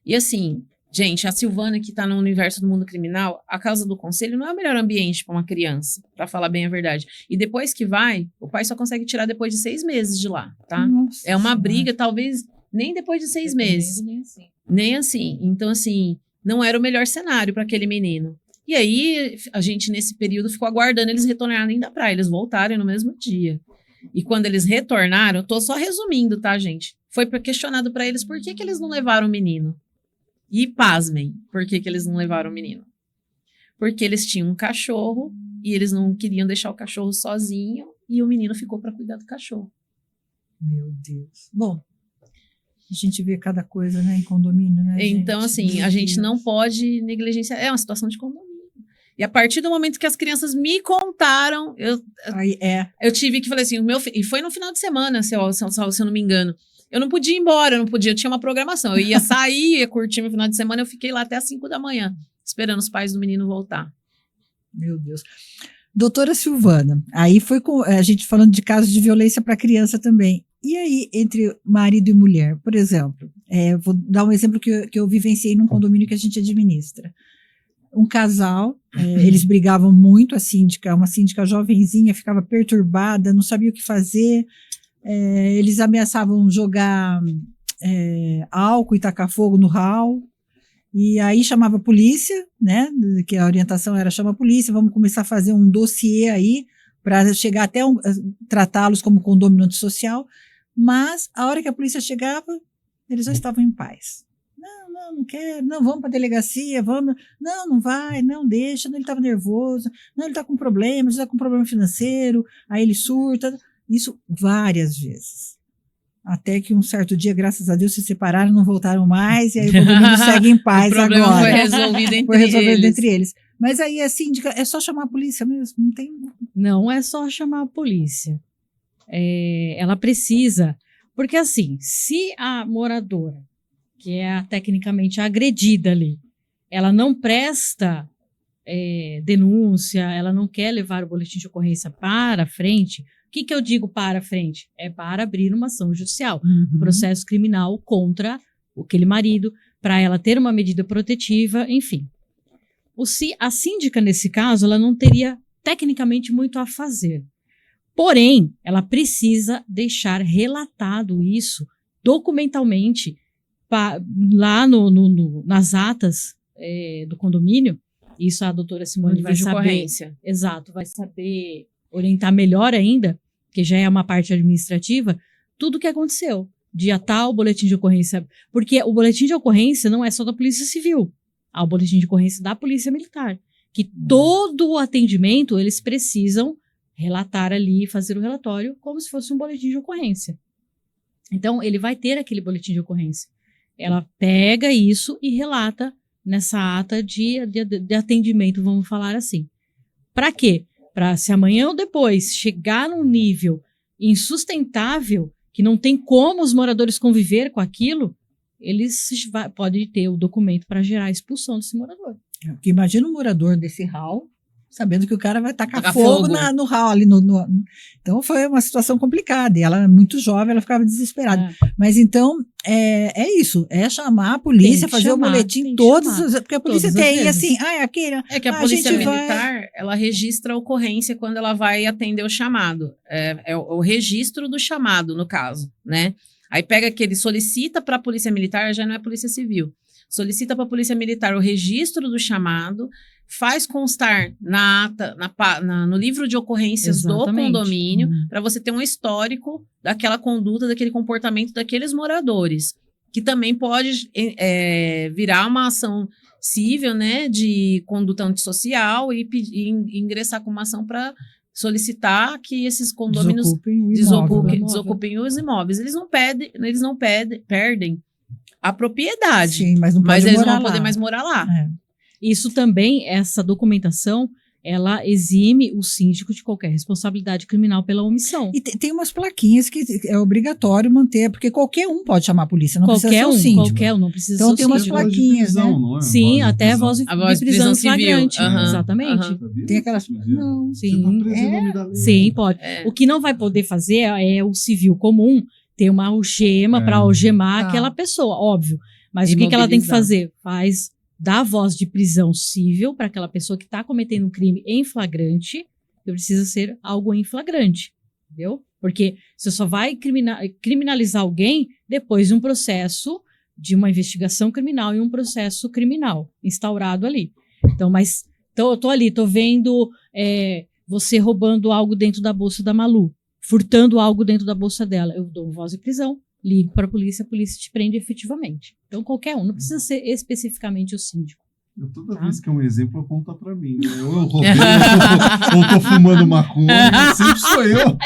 E assim, gente, a Silvana que está no universo do mundo criminal, a casa do conselho não é o melhor ambiente para uma criança, para falar bem a verdade. E depois que vai, o pai só consegue tirar depois de 6 meses de lá, tá? Nossa, é uma briga, talvez nem depois de 6 meses. Nem assim. Então, assim... Não era o melhor cenário para aquele menino. E aí, a gente, nesse período, ficou aguardando eles retornarem da praia. Eles voltaram no mesmo dia. E quando eles retornaram, eu tô só resumindo, tá, gente? Foi questionado para eles por que eles não levaram o menino. E pasmem, por que eles não levaram o menino. Porque eles tinham um cachorro e eles não queriam deixar o cachorro sozinho e o menino ficou para cuidar do cachorro. Meu Deus. Bom, a gente vê cada coisa, né, em condomínio, né? Então, assim, a gente não pode negligenciar. É uma situação de condomínio. E a partir do momento que as crianças me contaram, eu tive que falar assim, e foi no final de semana, se eu não me engano. Eu não podia ir embora, eu tinha uma programação. Eu ia sair, ia curtir meu final de semana, eu fiquei lá até às 5 da manhã, esperando os pais do menino voltar. Meu Deus. Doutora Silvana, aí foi com a gente falando de casos de violência para criança também. E aí, entre marido e mulher, por exemplo, vou dar um exemplo que eu vivenciei num condomínio que a gente administra. Um casal, eles brigavam muito, uma síndica jovenzinha, ficava perturbada, não sabia o que fazer, eles ameaçavam jogar álcool e tacar fogo no hall, e aí chamava a polícia, né, que a orientação era chama a polícia, vamos começar a fazer um dossiê aí, para chegar até tratá-los como condomínio antissocial. Mas, a hora que a polícia chegava, eles já estavam em paz. Não quero, não, vamos para a delegacia, vamos, não vai, não deixa, não, ele estava nervoso, não, ele está com problemas, ele está com problema financeiro, aí ele surta, isso várias vezes. Até que um certo dia, graças a Deus, se separaram, não voltaram mais, e aí o condomínio segue em paz O problema agora. foi resolvido entre Foi resolvido eles. entre eles. Mas aí a síndica, é só chamar a polícia mesmo, não tem... Não é só chamar a polícia. Ela precisa. Porque, assim, se a moradora, que é tecnicamente agredida ali, ela não presta denúncia, ela não quer levar o boletim de ocorrência para frente, o que eu digo para frente? É para abrir uma ação judicial, um processo criminal contra aquele marido, para ela ter uma medida protetiva, enfim. A síndica, nesse caso, ela não teria tecnicamente muito a fazer. Porém, ela precisa deixar relatado isso documentalmente lá nas atas do condomínio. Isso a doutora Simone vai saber. Ocorrência. Exato, vai saber orientar melhor ainda, que já é uma parte administrativa, tudo o que aconteceu. Dia tal, boletim de ocorrência. Porque o boletim de ocorrência não é só da Polícia Civil. Há o boletim de ocorrência da Polícia Militar. Que todo o atendimento eles precisam relatar ali, fazer o relatório como se fosse um boletim de ocorrência. Então, ele vai ter aquele boletim de ocorrência. Ela pega isso e relata nessa ata de atendimento, vamos falar assim. Para quê? Para se amanhã ou depois chegar num nível insustentável, que não tem como os moradores conviver com aquilo, eles podem ter o documento para gerar a expulsão desse morador. Porque imagina um morador desse hall, sabendo que o cara vai tacar Tacar fogo fogo. no hall ali. Então foi uma situação complicada. E ela, muito jovem, ela ficava desesperada. Mas então, é isso. É chamar a polícia, fazer o boletim todos. Porque a polícia tem aí assim, aquele. É que a polícia militar, ela registra a ocorrência quando ela vai atender o chamado. É o registro do chamado, no caso, né? Aí pega aquele, solicita para a polícia militar, já não é polícia civil. Solicita para a polícia militar o registro do chamado, faz constar na ata, no livro de ocorrências Exatamente. do condomínio, para você ter um histórico daquela conduta, daquele comportamento daqueles moradores, que também pode virar uma ação civil, né, de conduta antissocial e ingressar com uma ação para solicitar que esses condomínios desocupem os imóveis. Eles não perdem a propriedade, Sim, mas eles não vão poder mais morar lá. Isso também, essa documentação, ela exime o síndico de qualquer responsabilidade criminal pela omissão. E tem umas plaquinhas que é obrigatório manter, porque qualquer um pode chamar a polícia, não precisa ser o síndico. Qualquer um, não precisa então ser o tem umas síndico. plaquinhas, né? Não é? Sim, até a voz de prisão civil. flagrante. Exatamente. Tem aquelas... Não, sim. Sim. Sim, pode. O que não vai poder fazer é o civil comum ter uma algema para algemar aquela pessoa, óbvio. Mas o que ela tem que fazer? Dá voz de prisão civil para aquela pessoa que está cometendo um crime em flagrante, que precisa ser algo em flagrante, entendeu? Porque você só vai criminalizar alguém depois de um processo de uma investigação criminal e um processo criminal instaurado ali. Então, mas eu tô vendo você roubando algo dentro da bolsa da Malu, furtando algo dentro da bolsa dela. Eu dou voz de prisão, ligo para a polícia te prende efetivamente. Então, qualquer um, não precisa ser especificamente o síndico. Toda vez que é um exemplo, aponta pra mim, né? Ou eu roubei, ou tô fumando maconha, sempre sou eu.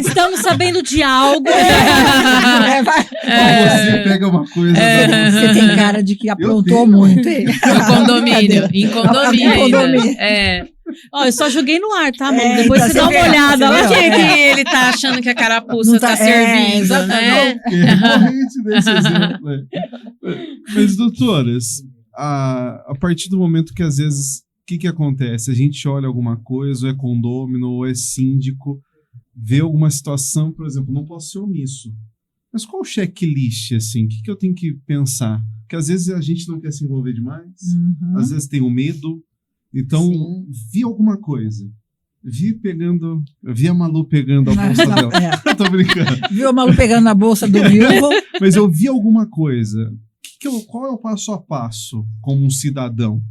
Estamos sabendo de algo. Você pega uma coisa. Você tem cara de que aprontou muito. No condomínio. Em condomínio. Ó, eu só joguei no ar, tá, mano? Depois você dá uma olhada lá. Por que ele tá achando que a carapuça tá servindo, né? Recorrente desse exemplo. Mas, doutoras, a partir do momento que às vezes, o que acontece? A gente olha alguma coisa, ou é condômino, ou é síndico, vê alguma situação, por exemplo, não posso ser omisso. Mas qual o checklist, assim? O que eu tenho que pensar? Porque às vezes a gente não quer se envolver demais, às vezes tem o medo. Então, vi alguma coisa. Vi a Malu pegando a bolsa dela. Tô brincando. Viu a Malu pegando na bolsa do viúvo. Mas eu vi alguma coisa. Qual é o passo a passo como um cidadão?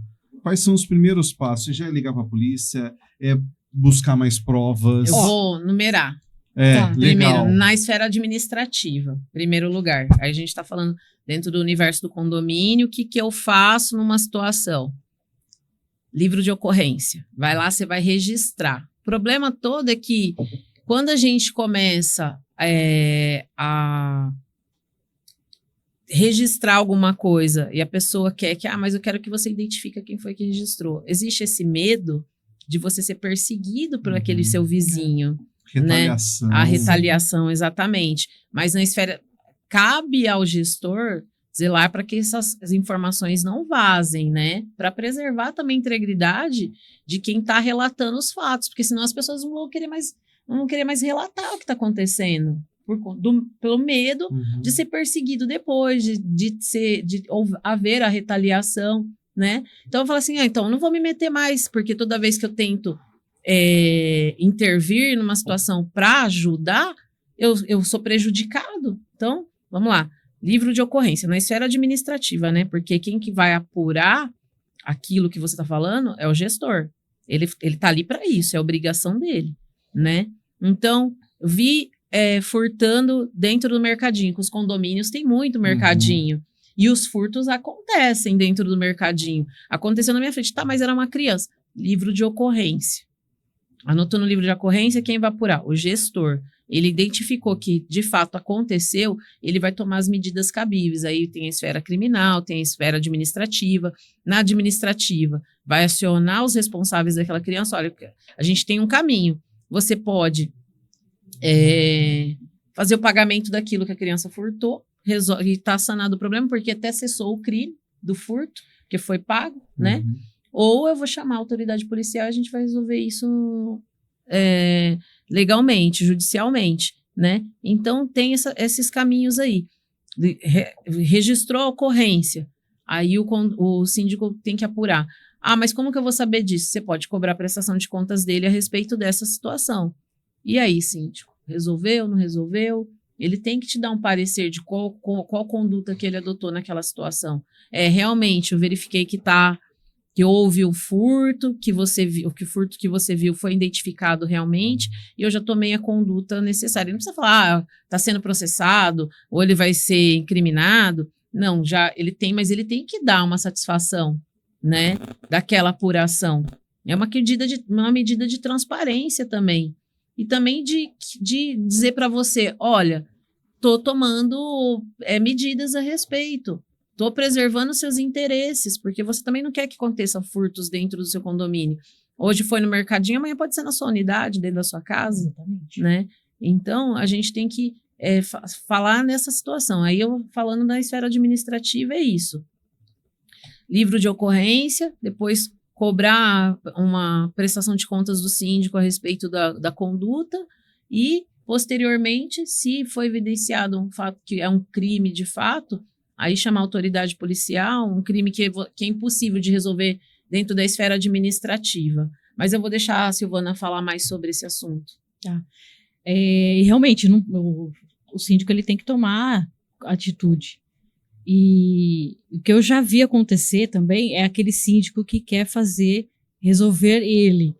Quais são os primeiros passos? Já é ligar para a polícia? É buscar mais provas? Eu vou numerar. Legal. Primeiro, na esfera administrativa, primeiro lugar. Aí a gente está falando dentro do universo do condomínio, o que eu faço numa situação? Livro de ocorrência. Vai lá, você vai registrar. O problema todo é que quando a gente começa a registrar alguma coisa e a pessoa quer que, mas eu quero que você identifique quem foi que registrou. Existe esse medo de você ser perseguido por aquele seu vizinho. Retaliação. Né? A retaliação, exatamente. Mas na esfera, cabe ao gestor zelar para que essas informações não vazem, né? Para preservar também a integridade de quem está relatando os fatos, porque senão as pessoas não vão querer mais relatar o que está acontecendo, pelo medo de ser perseguido depois, de haver a retaliação, né? Então eu falo assim, então eu não vou me meter mais, porque toda vez que eu tento intervir numa situação para ajudar, eu sou prejudicado. Então, vamos lá. Livro de ocorrência, na esfera administrativa, né? Porque quem que vai apurar aquilo que você está falando é o gestor. Ele tá ali para isso, é a obrigação dele, né? Então, vi furtando dentro do mercadinho, que os condomínios tem muito mercadinho. E os furtos acontecem dentro do mercadinho. Aconteceu na minha frente, mas era uma criança. Livro de ocorrência. Anotou no livro de ocorrência, quem vai apurar? O gestor. Ele identificou que, de fato, aconteceu, ele vai tomar as medidas cabíveis. Aí tem a esfera criminal, tem a esfera administrativa. Na administrativa, vai acionar os responsáveis daquela criança. Olha, a gente tem um caminho. Você pode fazer o pagamento daquilo que a criança furtou, e está sanado o problema, porque até cessou o crime do furto, que foi pago, né? Ou eu vou chamar a autoridade policial e a gente vai resolver isso legalmente, judicialmente, né? Então, tem esses caminhos aí. Registrou a ocorrência, aí o síndico tem que apurar. Mas como que eu vou saber disso? Você pode cobrar a prestação de contas dele a respeito dessa situação. E aí, síndico? Resolveu, não resolveu? Ele tem que te dar um parecer de qual conduta que ele adotou naquela situação. Realmente, eu verifiquei que houve o furto, que você viu, que o furto que você viu foi identificado realmente, e eu já tomei a conduta necessária. Não precisa falar, está sendo processado, ou ele vai ser incriminado. Não, mas ele tem que dar uma satisfação, né, daquela apuração. É uma medida de transparência também. E também de dizer para você, olha, estou tomando medidas a respeito. Estou preservando seus interesses, porque você também não quer que aconteçam furtos dentro do seu condomínio. Hoje foi no mercadinho, amanhã pode ser na sua unidade, dentro da sua casa. Exatamente. Né? Então, a gente tem que falar nessa situação. Aí, eu falando da esfera administrativa, é isso. Livro de ocorrência, depois cobrar uma prestação de contas do síndico a respeito da conduta e, posteriormente, se foi evidenciado um fato que é um crime de fato, aí chamar a autoridade policial, um crime que é impossível de resolver dentro da esfera administrativa. Mas eu vou deixar a Silvana falar mais sobre esse assunto. Tá. Realmente, o síndico ele tem que tomar atitude. E o que eu já vi acontecer também é aquele síndico que quer resolver ele.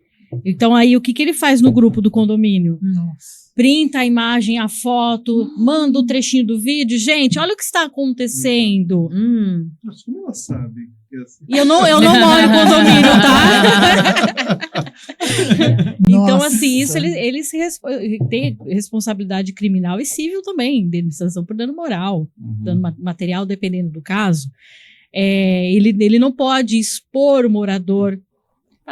Então, aí, o que ele faz no grupo do condomínio? Nossa. Printa a imagem, a foto, manda o trechinho do vídeo. Gente, olha o que está acontecendo. Acho que ela sabe. E eu não moro em condomínio, tá? Então, assim, isso eles têm responsabilidade criminal e civil também, indenização por dano moral, dano material, dependendo do caso. Ele não pode expor o morador.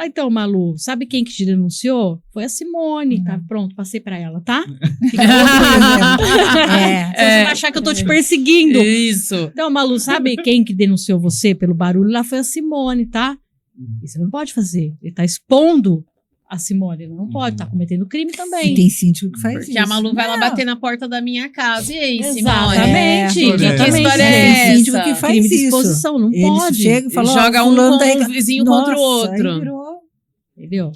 Então, Malu, sabe quem que te denunciou? Foi a Simone, tá? Pronto, passei pra ela, tá? Você vai achar que eu tô te perseguindo. Isso. Então, Malu, sabe quem que denunciou você pelo barulho? Lá foi a Simone, tá? Isso você não pode fazer. Ele tá expondo a Simone, ele não pode, tá cometendo crime também. E tem síndico que faz Porque isso. A Malu vai lá bater na porta da minha casa. E aí, Simone? Exatamente. Que história é Tem síndico essa? que faz Crime de isso. exposição, não Eles pode. chegam e falam, Joga um com o vizinho contra o outro. Aí virou. Entendeu?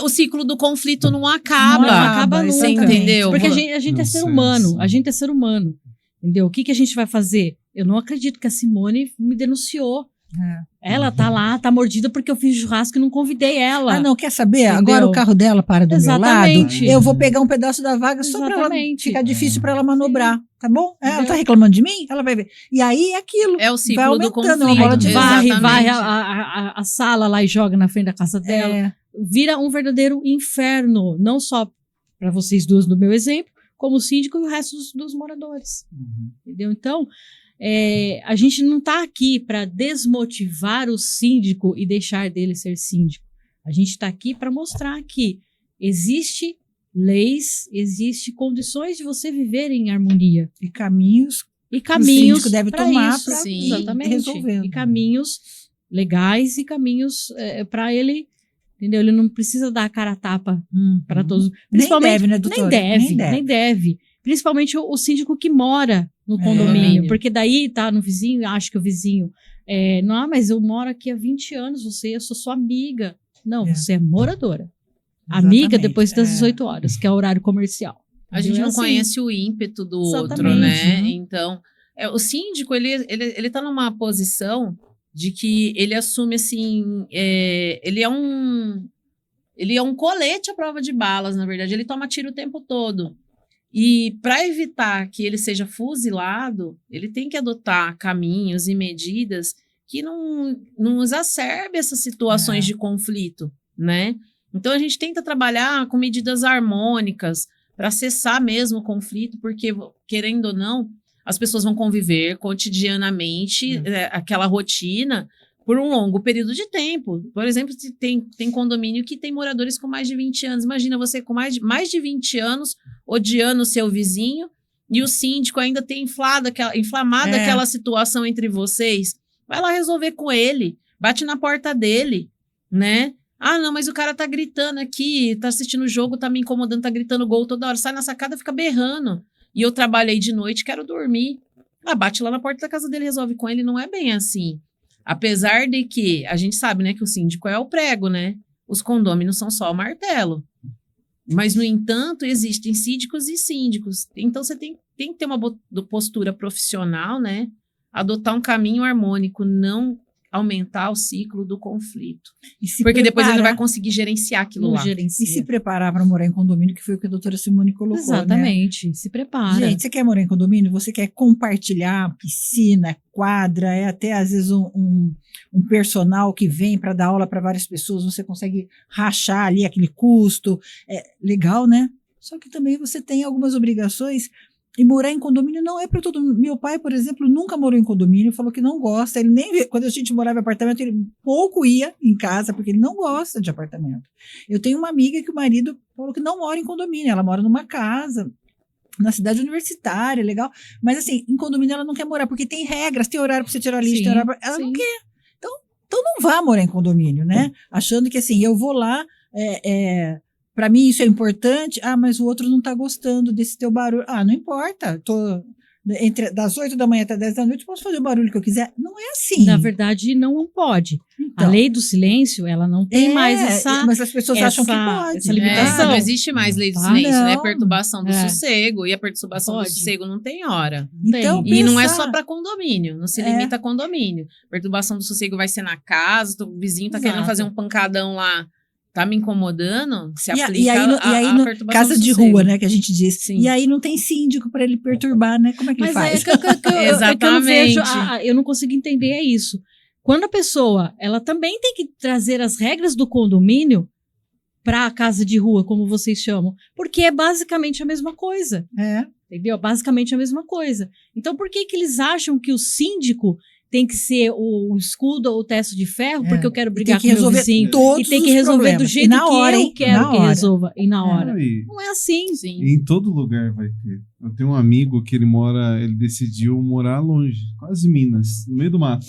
O ciclo do conflito não acaba. Não acaba nunca. Você entendeu? Porque a gente é ser humano. A gente é ser humano. Entendeu? O que a gente vai fazer? Eu não acredito que a Simone me denunciou. Ela tá lá, tá mordida porque eu fiz churrasco e não convidei ela. Não, quer saber? Entendeu? Agora o carro dela para do Exatamente. meu lado. Eu vou pegar um pedaço da vaga só para ela ficar difícil para ela manobrar. Tá bom? Ela tá reclamando de mim? Ela vai ver. E aí é aquilo. É o ciclo vai do aumentando, conflito. uma bola de Varre Exatamente. a sala lá e joga na frente da casa dela. Vira um verdadeiro inferno. Não só para vocês duas no meu exemplo, como o síndico e o resto dos moradores. Entendeu? Então, a gente não está aqui para desmotivar o síndico e deixar dele ser síndico. A gente está aqui para mostrar que existe leis, existe condições de você viver em harmonia. E caminhos E que o síndico caminhos deve pra tomar isso, para exatamente. resolver. E caminhos legais e caminhos para ele, entendeu? Ele não precisa dar a cara a tapa para todos. Nem deve, né, doutora? Nem deve. Principalmente o síndico que mora no condomínio, porque daí tá no vizinho, acho que o vizinho, não, mas eu moro aqui há 20 anos, eu sou sua amiga. Não, você é moradora. Amiga depois das 18 horas, que é o horário comercial. A gente não assim, conhece o ímpeto do outro, exatamente. né? Então, o síndico, ele tá numa posição de que ele assume, assim, ele é um colete à prova de balas, na verdade. Ele toma tiro o tempo todo. E para evitar que ele seja fuzilado, ele tem que adotar caminhos e medidas que não exacerbe essas situações de conflito, né? Então, a gente tenta trabalhar com medidas harmônicas para cessar mesmo o conflito, porque, querendo ou não, as pessoas vão conviver cotidianamente aquela rotina por um longo período de tempo. Por exemplo, tem condomínio que tem moradores com mais de 20 anos. Imagina você com mais de 20 anos odiando o seu vizinho e o síndico ainda tem inflamada aquela situação entre vocês. Vai lá resolver com ele, bate na porta dele, né? Ah, não, mas o cara tá gritando aqui, tá assistindo o jogo, tá me incomodando, tá gritando gol toda hora. Sai na sacada, fica berrando. E eu trabalhei de noite, quero dormir. Bate lá na porta da casa dele, resolve com ele. Não é bem assim. Apesar de que a gente sabe, né, que o síndico é o prego, né? Os condôminos são só o martelo. Mas, no entanto, existem síndicos e síndicos. Então, você tem que ter uma postura profissional, né? Adotar um caminho harmônico, não aumentar o ciclo do conflito. Porque depois ele vai conseguir gerenciar aquilo lá. E se preparar para morar em condomínio, que foi o que a doutora Simone colocou, exatamente, né? Se prepara. Gente, você quer morar em condomínio? Você quer compartilhar piscina, quadra, até às vezes um personal que vem para dar aula para várias pessoas, você consegue rachar ali aquele custo. É legal, né? Só que também você tem algumas obrigações. E morar em condomínio não é para todo mundo. Meu pai, por exemplo, nunca morou em condomínio, falou que não gosta. Ele nem quando a gente morava em apartamento, ele pouco ia em casa, porque ele não gosta de apartamento. Eu tenho uma amiga que o marido falou que não mora em condomínio, ela mora numa casa, na cidade universitária, legal. Mas assim, em condomínio ela não quer morar, porque tem regras, tem horário para você tirar lixo, tem horário ela não quer. Então não vá morar em condomínio, né? Achando que assim, eu vou lá, para mim isso é importante, mas o outro não está gostando desse teu barulho. Não importa, das 8 da manhã até 10 da noite, posso fazer o barulho que eu quiser. Não é assim. Na verdade, não pode. Então, a lei do silêncio, ela não tem mais essa... Mas as pessoas acham que pode. Essa limitação. Não existe mais lei do silêncio, né? Perturbação do sossego. E a perturbação do sossego não tem hora. Então, e não é só para condomínio, não se limita a condomínio. Perturbação do sossego vai ser na casa, o vizinho tá querendo fazer um pancadão lá, tá me incomodando, se aplica e aí a perturbação casa do de sossego. rua, né, que a gente diz. Sim. E aí não tem síndico para ele perturbar, né? Como é que ele faz? Exatamente. Eu não vejo, eu não consigo entender isso. Quando a pessoa, ela também tem que trazer as regras do condomínio para a casa de rua, como vocês chamam, porque é basicamente a mesma coisa. Entendeu? Basicamente a mesma coisa. Então, por que eles acham que o síndico tem que ser o escudo ou o teto de ferro, porque eu quero brigar com o meu vizinho e tem que resolver do jeito que eu quero que resolva, e na hora. Não é assim. Sim. Em todo lugar vai ter. Eu tenho um amigo que ele decidiu morar longe, quase Minas, no meio do mato.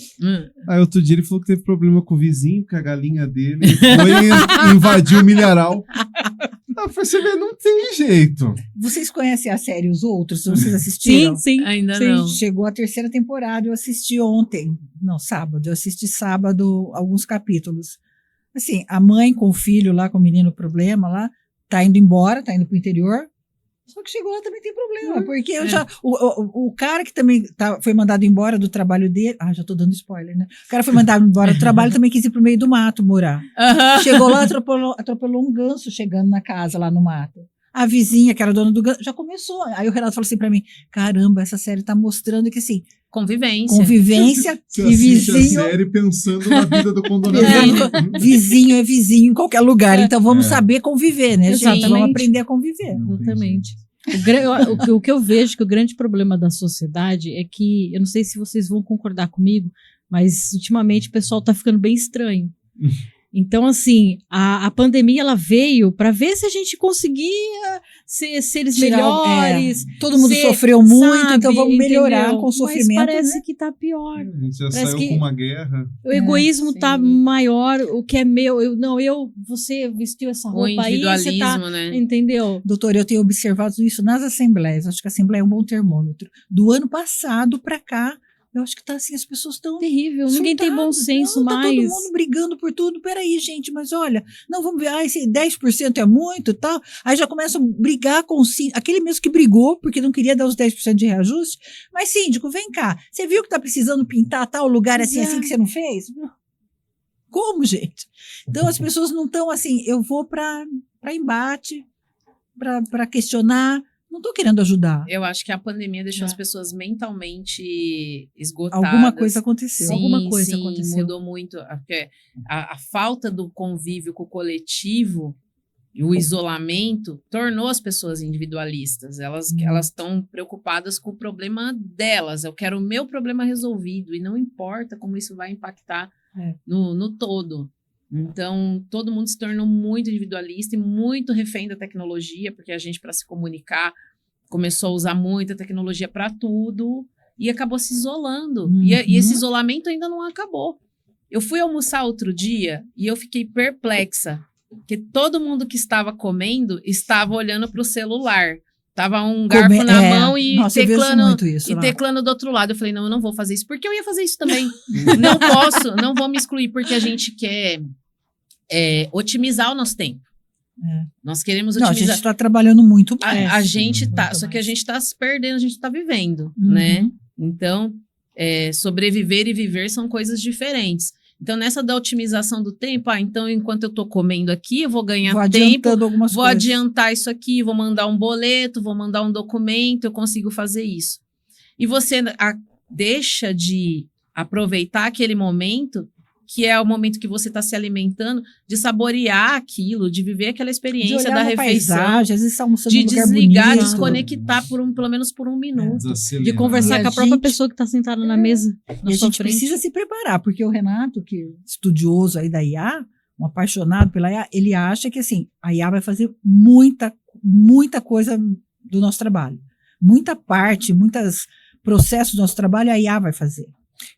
Aí outro dia ele falou que teve problema com o vizinho, que a galinha dele foi invadir o milharal. Você vê, não tem jeito. Vocês conhecem a série Os Outros? Vocês assistiram? Sim. Ainda não. Chegou a 3ª temporada, eu assisti ontem. Não, sábado. Eu assisti sábado alguns capítulos. Assim, a mãe com o filho lá, com o menino problema lá, tá indo embora, tá indo pro interior. Só que chegou lá também tem problema, porque o cara que também foi mandado embora do trabalho dele, já tô dando spoiler, né? O cara foi mandado embora do trabalho também quis ir pro meio do mato morar. Chegou lá, atropelou um ganso chegando na casa lá no mato. A vizinha, que era dona do ganso, já começou. Aí o Renato falou assim pra mim, caramba, essa série tá mostrando que assim, convivência Você e vizinho. a série pensando na vida do condomínio. Vizinho é vizinho em qualquer lugar, então vamos saber conviver, né, gente? Vamos aprender a conviver. Exatamente. O que eu vejo que o grande problema da sociedade é que, eu não sei se vocês vão concordar comigo, mas ultimamente o pessoal está ficando bem estranho. Então, assim, a pandemia ela veio para ver se a gente conseguia ser seres melhores. Todo mundo sofreu muito, então vamos melhorar entendeu? com o sofrimento. Mas parece né? que tá pior. A gente já Parece saiu que com uma guerra. O egoísmo sim. tá maior, o que é meu, você vestiu essa O roupa aí, você individualismo, tá, né? entendeu? Doutor, eu tenho observado isso nas assembleias. Acho que a assembleia é um bom termômetro. Do ano passado para cá, eu acho que tá assim, as pessoas estão Terrível, ninguém tem bom senso Tá mais. todo mundo brigando por tudo. Peraí, gente, mas olha, não, vamos ver, esse 10% é muito e tal. Aí já começam a brigar com o síndico, aquele mesmo que brigou, porque não queria dar os 10% de reajuste. Mas, síndico, vem cá, você viu que tá precisando pintar tal lugar assim que você não fez? Como, gente? Então, as pessoas não estão assim, eu vou para embate, para questionar. Não estou querendo ajudar. Eu acho que a pandemia deixou as pessoas mentalmente esgotadas. Alguma coisa aconteceu. Sim, Alguma coisa sim, aconteceu. mudou muito. Porque a falta do convívio com o coletivo e o isolamento tornou as pessoas individualistas. Elas estão preocupadas com o problema delas. Eu quero o meu problema resolvido e não importa como isso vai impactar no todo. Então, todo mundo se tornou muito individualista e muito refém da tecnologia, porque a gente, para se comunicar, começou a usar muita tecnologia para tudo e acabou se isolando. E esse isolamento ainda não acabou. Eu fui almoçar outro dia e eu fiquei perplexa, porque todo mundo que estava comendo estava olhando para o celular. Tava um garfo na mão e teclando do outro lado. Eu falei, não, eu não vou fazer isso, porque eu ia fazer isso também. Não posso, não vou me excluir, porque a gente quer otimizar o nosso tempo. Nós queremos otimizar. Não, a gente está trabalhando muito mais. A gente tá, só que a gente está se perdendo, a gente está vivendo, né? Então, sobreviver e viver são coisas diferentes. Então, nessa da otimização do tempo, então, enquanto eu tô comendo aqui, eu vou ganhar tempo, vou adiantar isso aqui, vou mandar um boleto, vou mandar um documento, eu consigo fazer isso. E você deixa de aproveitar aquele momento, que é o momento que você está se alimentando, de saborear aquilo, de viver aquela experiência da refeição, paisagem, às vezes almoçando de num lugar desligar, bonito. desconectar pelo menos por um minuto. De conversar com a própria pessoa que está sentada na mesa. E a gente precisa se preparar, porque o Renato, que é estudioso aí da IA, um apaixonado pela IA, ele acha que assim, a IA vai fazer muita coisa do nosso trabalho. Muita parte, muitos processos do nosso trabalho a IA vai fazer.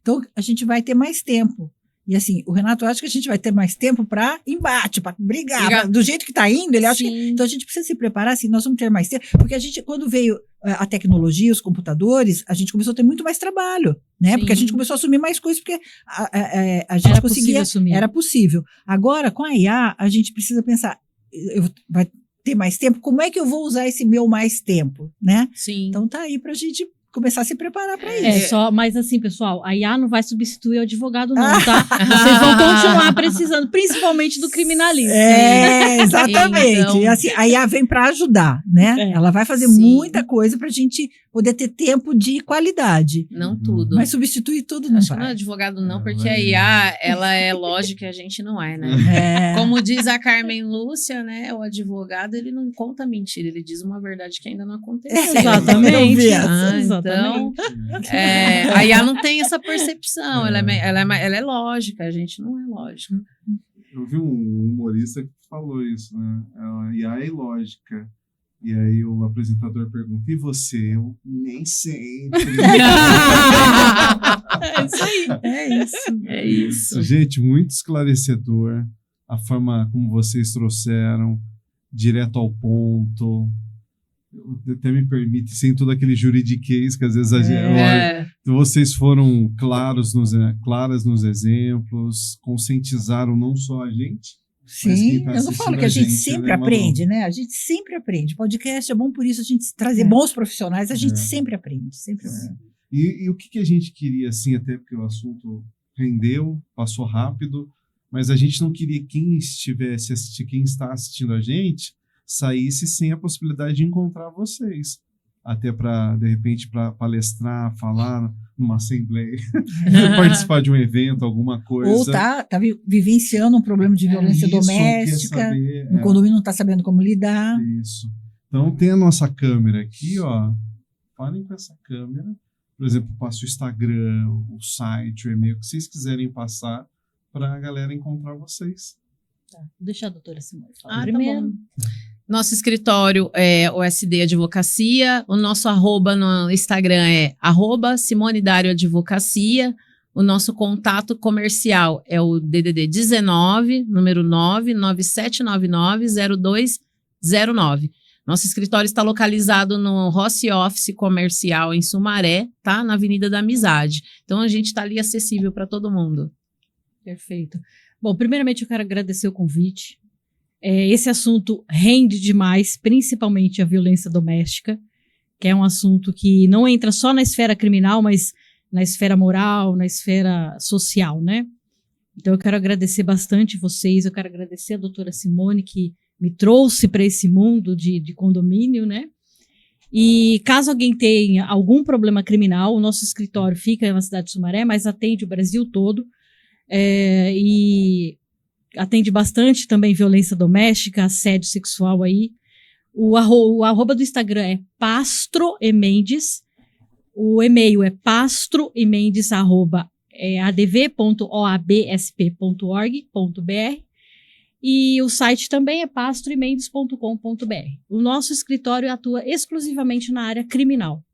Então, a gente vai ter mais tempo. E assim, o Renato acha que a gente vai ter mais tempo para embate, para brigar. Do jeito que está indo, ele acha que... Então a gente precisa se preparar, assim, nós vamos ter mais tempo. Porque a gente, quando veio a tecnologia, os computadores, a gente começou a ter muito mais trabalho, né? Sim. Porque a gente começou a assumir mais coisas, porque a gente conseguia... Era possível. Agora, com a IA, a gente precisa pensar, vai ter mais tempo, como é que eu vou usar esse meu mais tempo, né? Sim. Então tá aí pra gente começar a se preparar para isso. Mas assim, pessoal, a IA não vai substituir o advogado não, tá? Vocês vão continuar precisando, principalmente do criminalista. Exatamente. Então... E assim, a IA vem para ajudar, né? Ela vai fazer muita coisa para a gente poder ter tempo de qualidade. Não tudo. Mas substituir tudo não Acho vai. que não é advogado não, porque a IA, ela é lógica e a gente não é, né? Como diz a Carmen Lúcia, né? O advogado, ele não conta mentira, ele diz uma verdade que ainda não aconteceu. Exatamente. Então, a IA não tem essa percepção, ela é lógica, a gente não é lógica. Eu vi um humorista que falou isso, né? A IA é ilógica. E aí o apresentador pergunta, e você? Eu nem sempre. É isso aí. É isso. Gente, muito esclarecedor. A forma como vocês trouxeram, direto ao ponto. Até me permite, sem todo aquele juridiquês que às vezes vocês foram claras nos exemplos, conscientizaram não só a gente. Sim, eu não falo que a gente sempre aprende, né? A gente sempre aprende. Podcast é bom por isso, a gente trazer bons profissionais, a gente sempre aprende, sempre aprende. E o que a gente queria, assim, até porque o assunto rendeu, passou rápido, mas a gente não queria quem está assistindo a gente saísse sem a possibilidade de encontrar vocês. Até para, de repente, para palestrar, falar numa assembleia, participar de um evento, alguma coisa. Ou tá vivenciando um problema de violência doméstica, no condomínio não está sabendo como lidar. Isso. Então tem a nossa câmera aqui, ó. Falem com essa câmera. Por exemplo, passa o Instagram, o site, o e-mail que vocês quiserem passar para a galera encontrar vocês. Tá, vou deixar a doutora Simone falar Tá primeiro. bom. Nosso escritório é o SD Advocacia. O nosso @ no Instagram é @Simone Dário Advocacia. O nosso contato comercial é o DDD 19, número 997990209. Nosso escritório está localizado no Rossi Office Comercial em Sumaré, tá? Na Avenida da Amizade. Então a gente está ali acessível para todo mundo. Perfeito. Bom, primeiramente eu quero agradecer o convite. Esse assunto rende demais, principalmente a violência doméstica, que é um assunto que não entra só na esfera criminal, mas na esfera moral, na esfera social, né? Então eu quero agradecer bastante vocês, eu quero agradecer a doutora Simone, que me trouxe para esse mundo de condomínio, né? E caso alguém tenha algum problema criminal, o nosso escritório fica na cidade de Sumaré, mas atende o Brasil todo, e atende bastante também violência doméstica, assédio sexual aí. O arroba do Instagram é pastroemendes, o e-mail é pastroemendes@adv.oabsp.org.br. E o site também é pastroemendes.com.br. O nosso escritório atua exclusivamente na área criminal.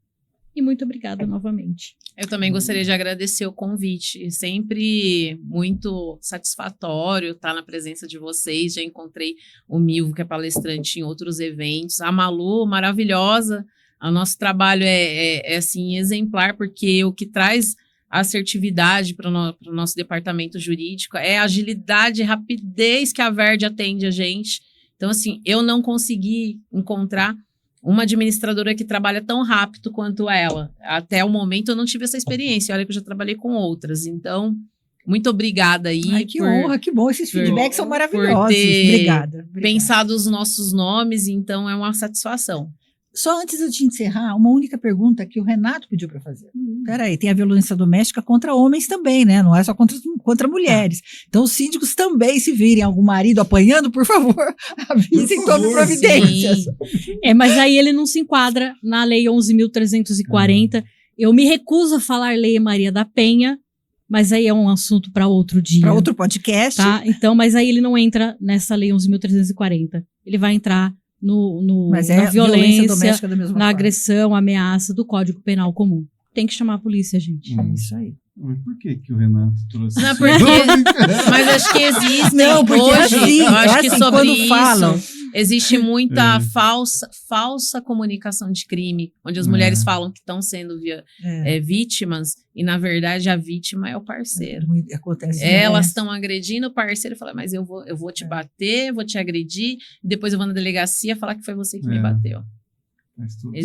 E muito obrigada novamente. Eu também gostaria de agradecer o convite. Sempre muito satisfatório estar na presença de vocês. Já encontrei o Milvo, que é palestrante em outros eventos. A Malu, maravilhosa. O nosso trabalho é assim, exemplar, porque o que traz assertividade para o nosso departamento jurídico é a agilidade e rapidez que a Verde atende a gente. Então, assim, eu não consegui encontrar uma administradora que trabalha tão rápido quanto ela. Até o momento eu não tive essa experiência. Olha que eu já trabalhei com outras. Então, muito obrigada aí. Ai, que honra, que bom. Esses feedbacks são maravilhosos. Obrigada. Pensado os nossos nomes, então é uma satisfação. Só antes de encerrar, uma única pergunta que o Renato pediu para fazer. Peraí, tem a violência doméstica contra homens também, né? Não é só contra mulheres. Então, os síndicos também, se virem algum marido apanhando, por favor, avisem, tomem providências. Mas aí ele não se enquadra na Lei 11.340. Eu me recuso a falar Lei Maria da Penha, mas aí é um assunto para outro dia. Para outro podcast. Tá? Então, mas aí ele não entra nessa Lei 11.340. Ele vai entrar na violência doméstica da mesma forma. Agressão, ameaça do Código Penal Comum. Tem que chamar a polícia, gente. É isso aí. Mas por que o Renato trouxe não, isso? Mas acho que existe. Não, porque hoje, assim, eu acho que sobre quando isso falam, existe muita falsa comunicação de crime, onde as mulheres falam que estão sendo vítimas e, na verdade, a vítima é o parceiro. Acontece. Elas estão agredindo o parceiro e falam, mas eu vou te bater, vou te agredir, e depois eu vou na delegacia falar que foi você que me bateu.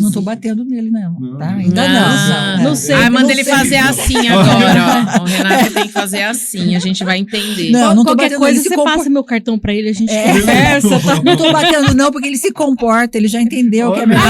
Não tô batendo nele, não. Tá? Ainda não. Não sei. Manda ele fazer assim agora, ó. O Renato tem que fazer assim, a gente vai entender. Não tô qualquer batendo, coisa, você passa meu cartão pra ele, a gente conversa. Tá? Não tô batendo, não, porque ele se comporta, ele já entendeu que é melhor.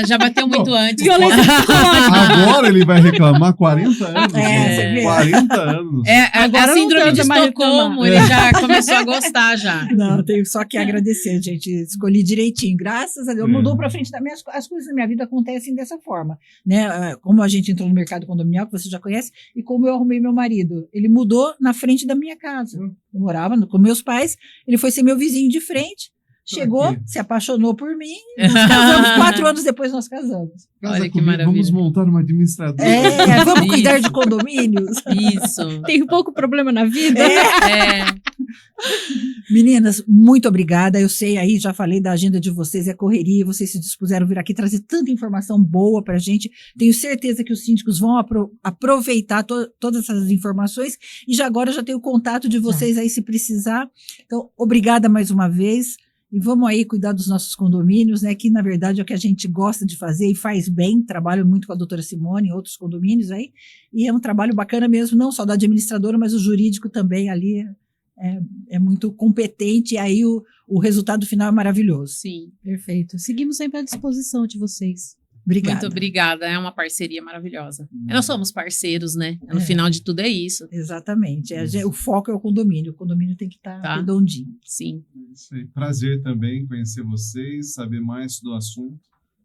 Já bateu muito antes. Agora ele vai reclamar 40 anos. Você vê. 40 anos. A síndrome de Estocolmo, ele já começou a gostar já. Não, tenho só que agradecer, gente. Escolhi direitinho. Graças a Deus, mudou pra frente as coisas na minha vida acontecem dessa forma, né? Como a gente entrou no mercado condominial, que você já conhece, e como eu arrumei meu marido. Ele mudou na frente da minha casa. Eu morava com meus pais, ele foi ser meu vizinho de frente, chegou, se apaixonou por mim, nós casamos, 4 anos depois nós casamos. Olha que maravilha. Vamos montar uma administradora. Vamos cuidar de condomínios. Isso. Tem pouco problema na vida. Meninas, muito obrigada. Eu sei aí, já falei da agenda de vocês, é correria, vocês se dispuseram a vir aqui trazer tanta informação boa pra gente. Tenho certeza que os síndicos vão aproveitar todas essas informações e agora já tenho o contato de vocês aí se precisar. Então, obrigada mais uma vez. E vamos aí cuidar dos nossos condomínios, né? Que na verdade é o que a gente gosta de fazer e faz bem. Trabalho muito com a doutora Simone e outros condomínios aí. E é um trabalho bacana mesmo, não só da administradora, mas o jurídico também ali é muito competente. E aí o resultado final é maravilhoso. Sim. Perfeito. Seguimos sempre à disposição de vocês. Obrigada. Muito obrigada, é uma parceria maravilhosa. Nós somos parceiros, né? No final de tudo é isso. Exatamente. O foco é o condomínio tem que estar Tá. redondinho. Sim. Isso aí. Prazer também conhecer vocês, saber mais do assunto.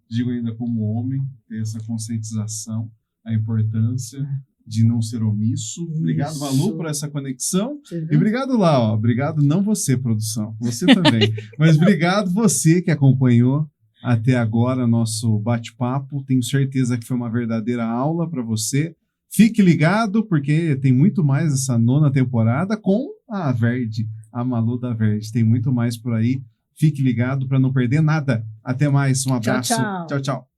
Digo ainda como homem, ter essa conscientização, a importância de não ser omisso. Obrigado, Isso. Malu, por essa conexão. Você E viu? obrigado lá, ó. Obrigado não você, produção. Você também. Mas obrigado você que acompanhou até agora nosso bate-papo. Tenho certeza que foi uma verdadeira aula para você. Fique ligado, porque tem muito mais essa 9ª temporada com a Verde, a Malu da Verde. Tem muito mais por aí. Fique ligado para não perder nada. Até mais. Um abraço. tchau. Tchau, tchau.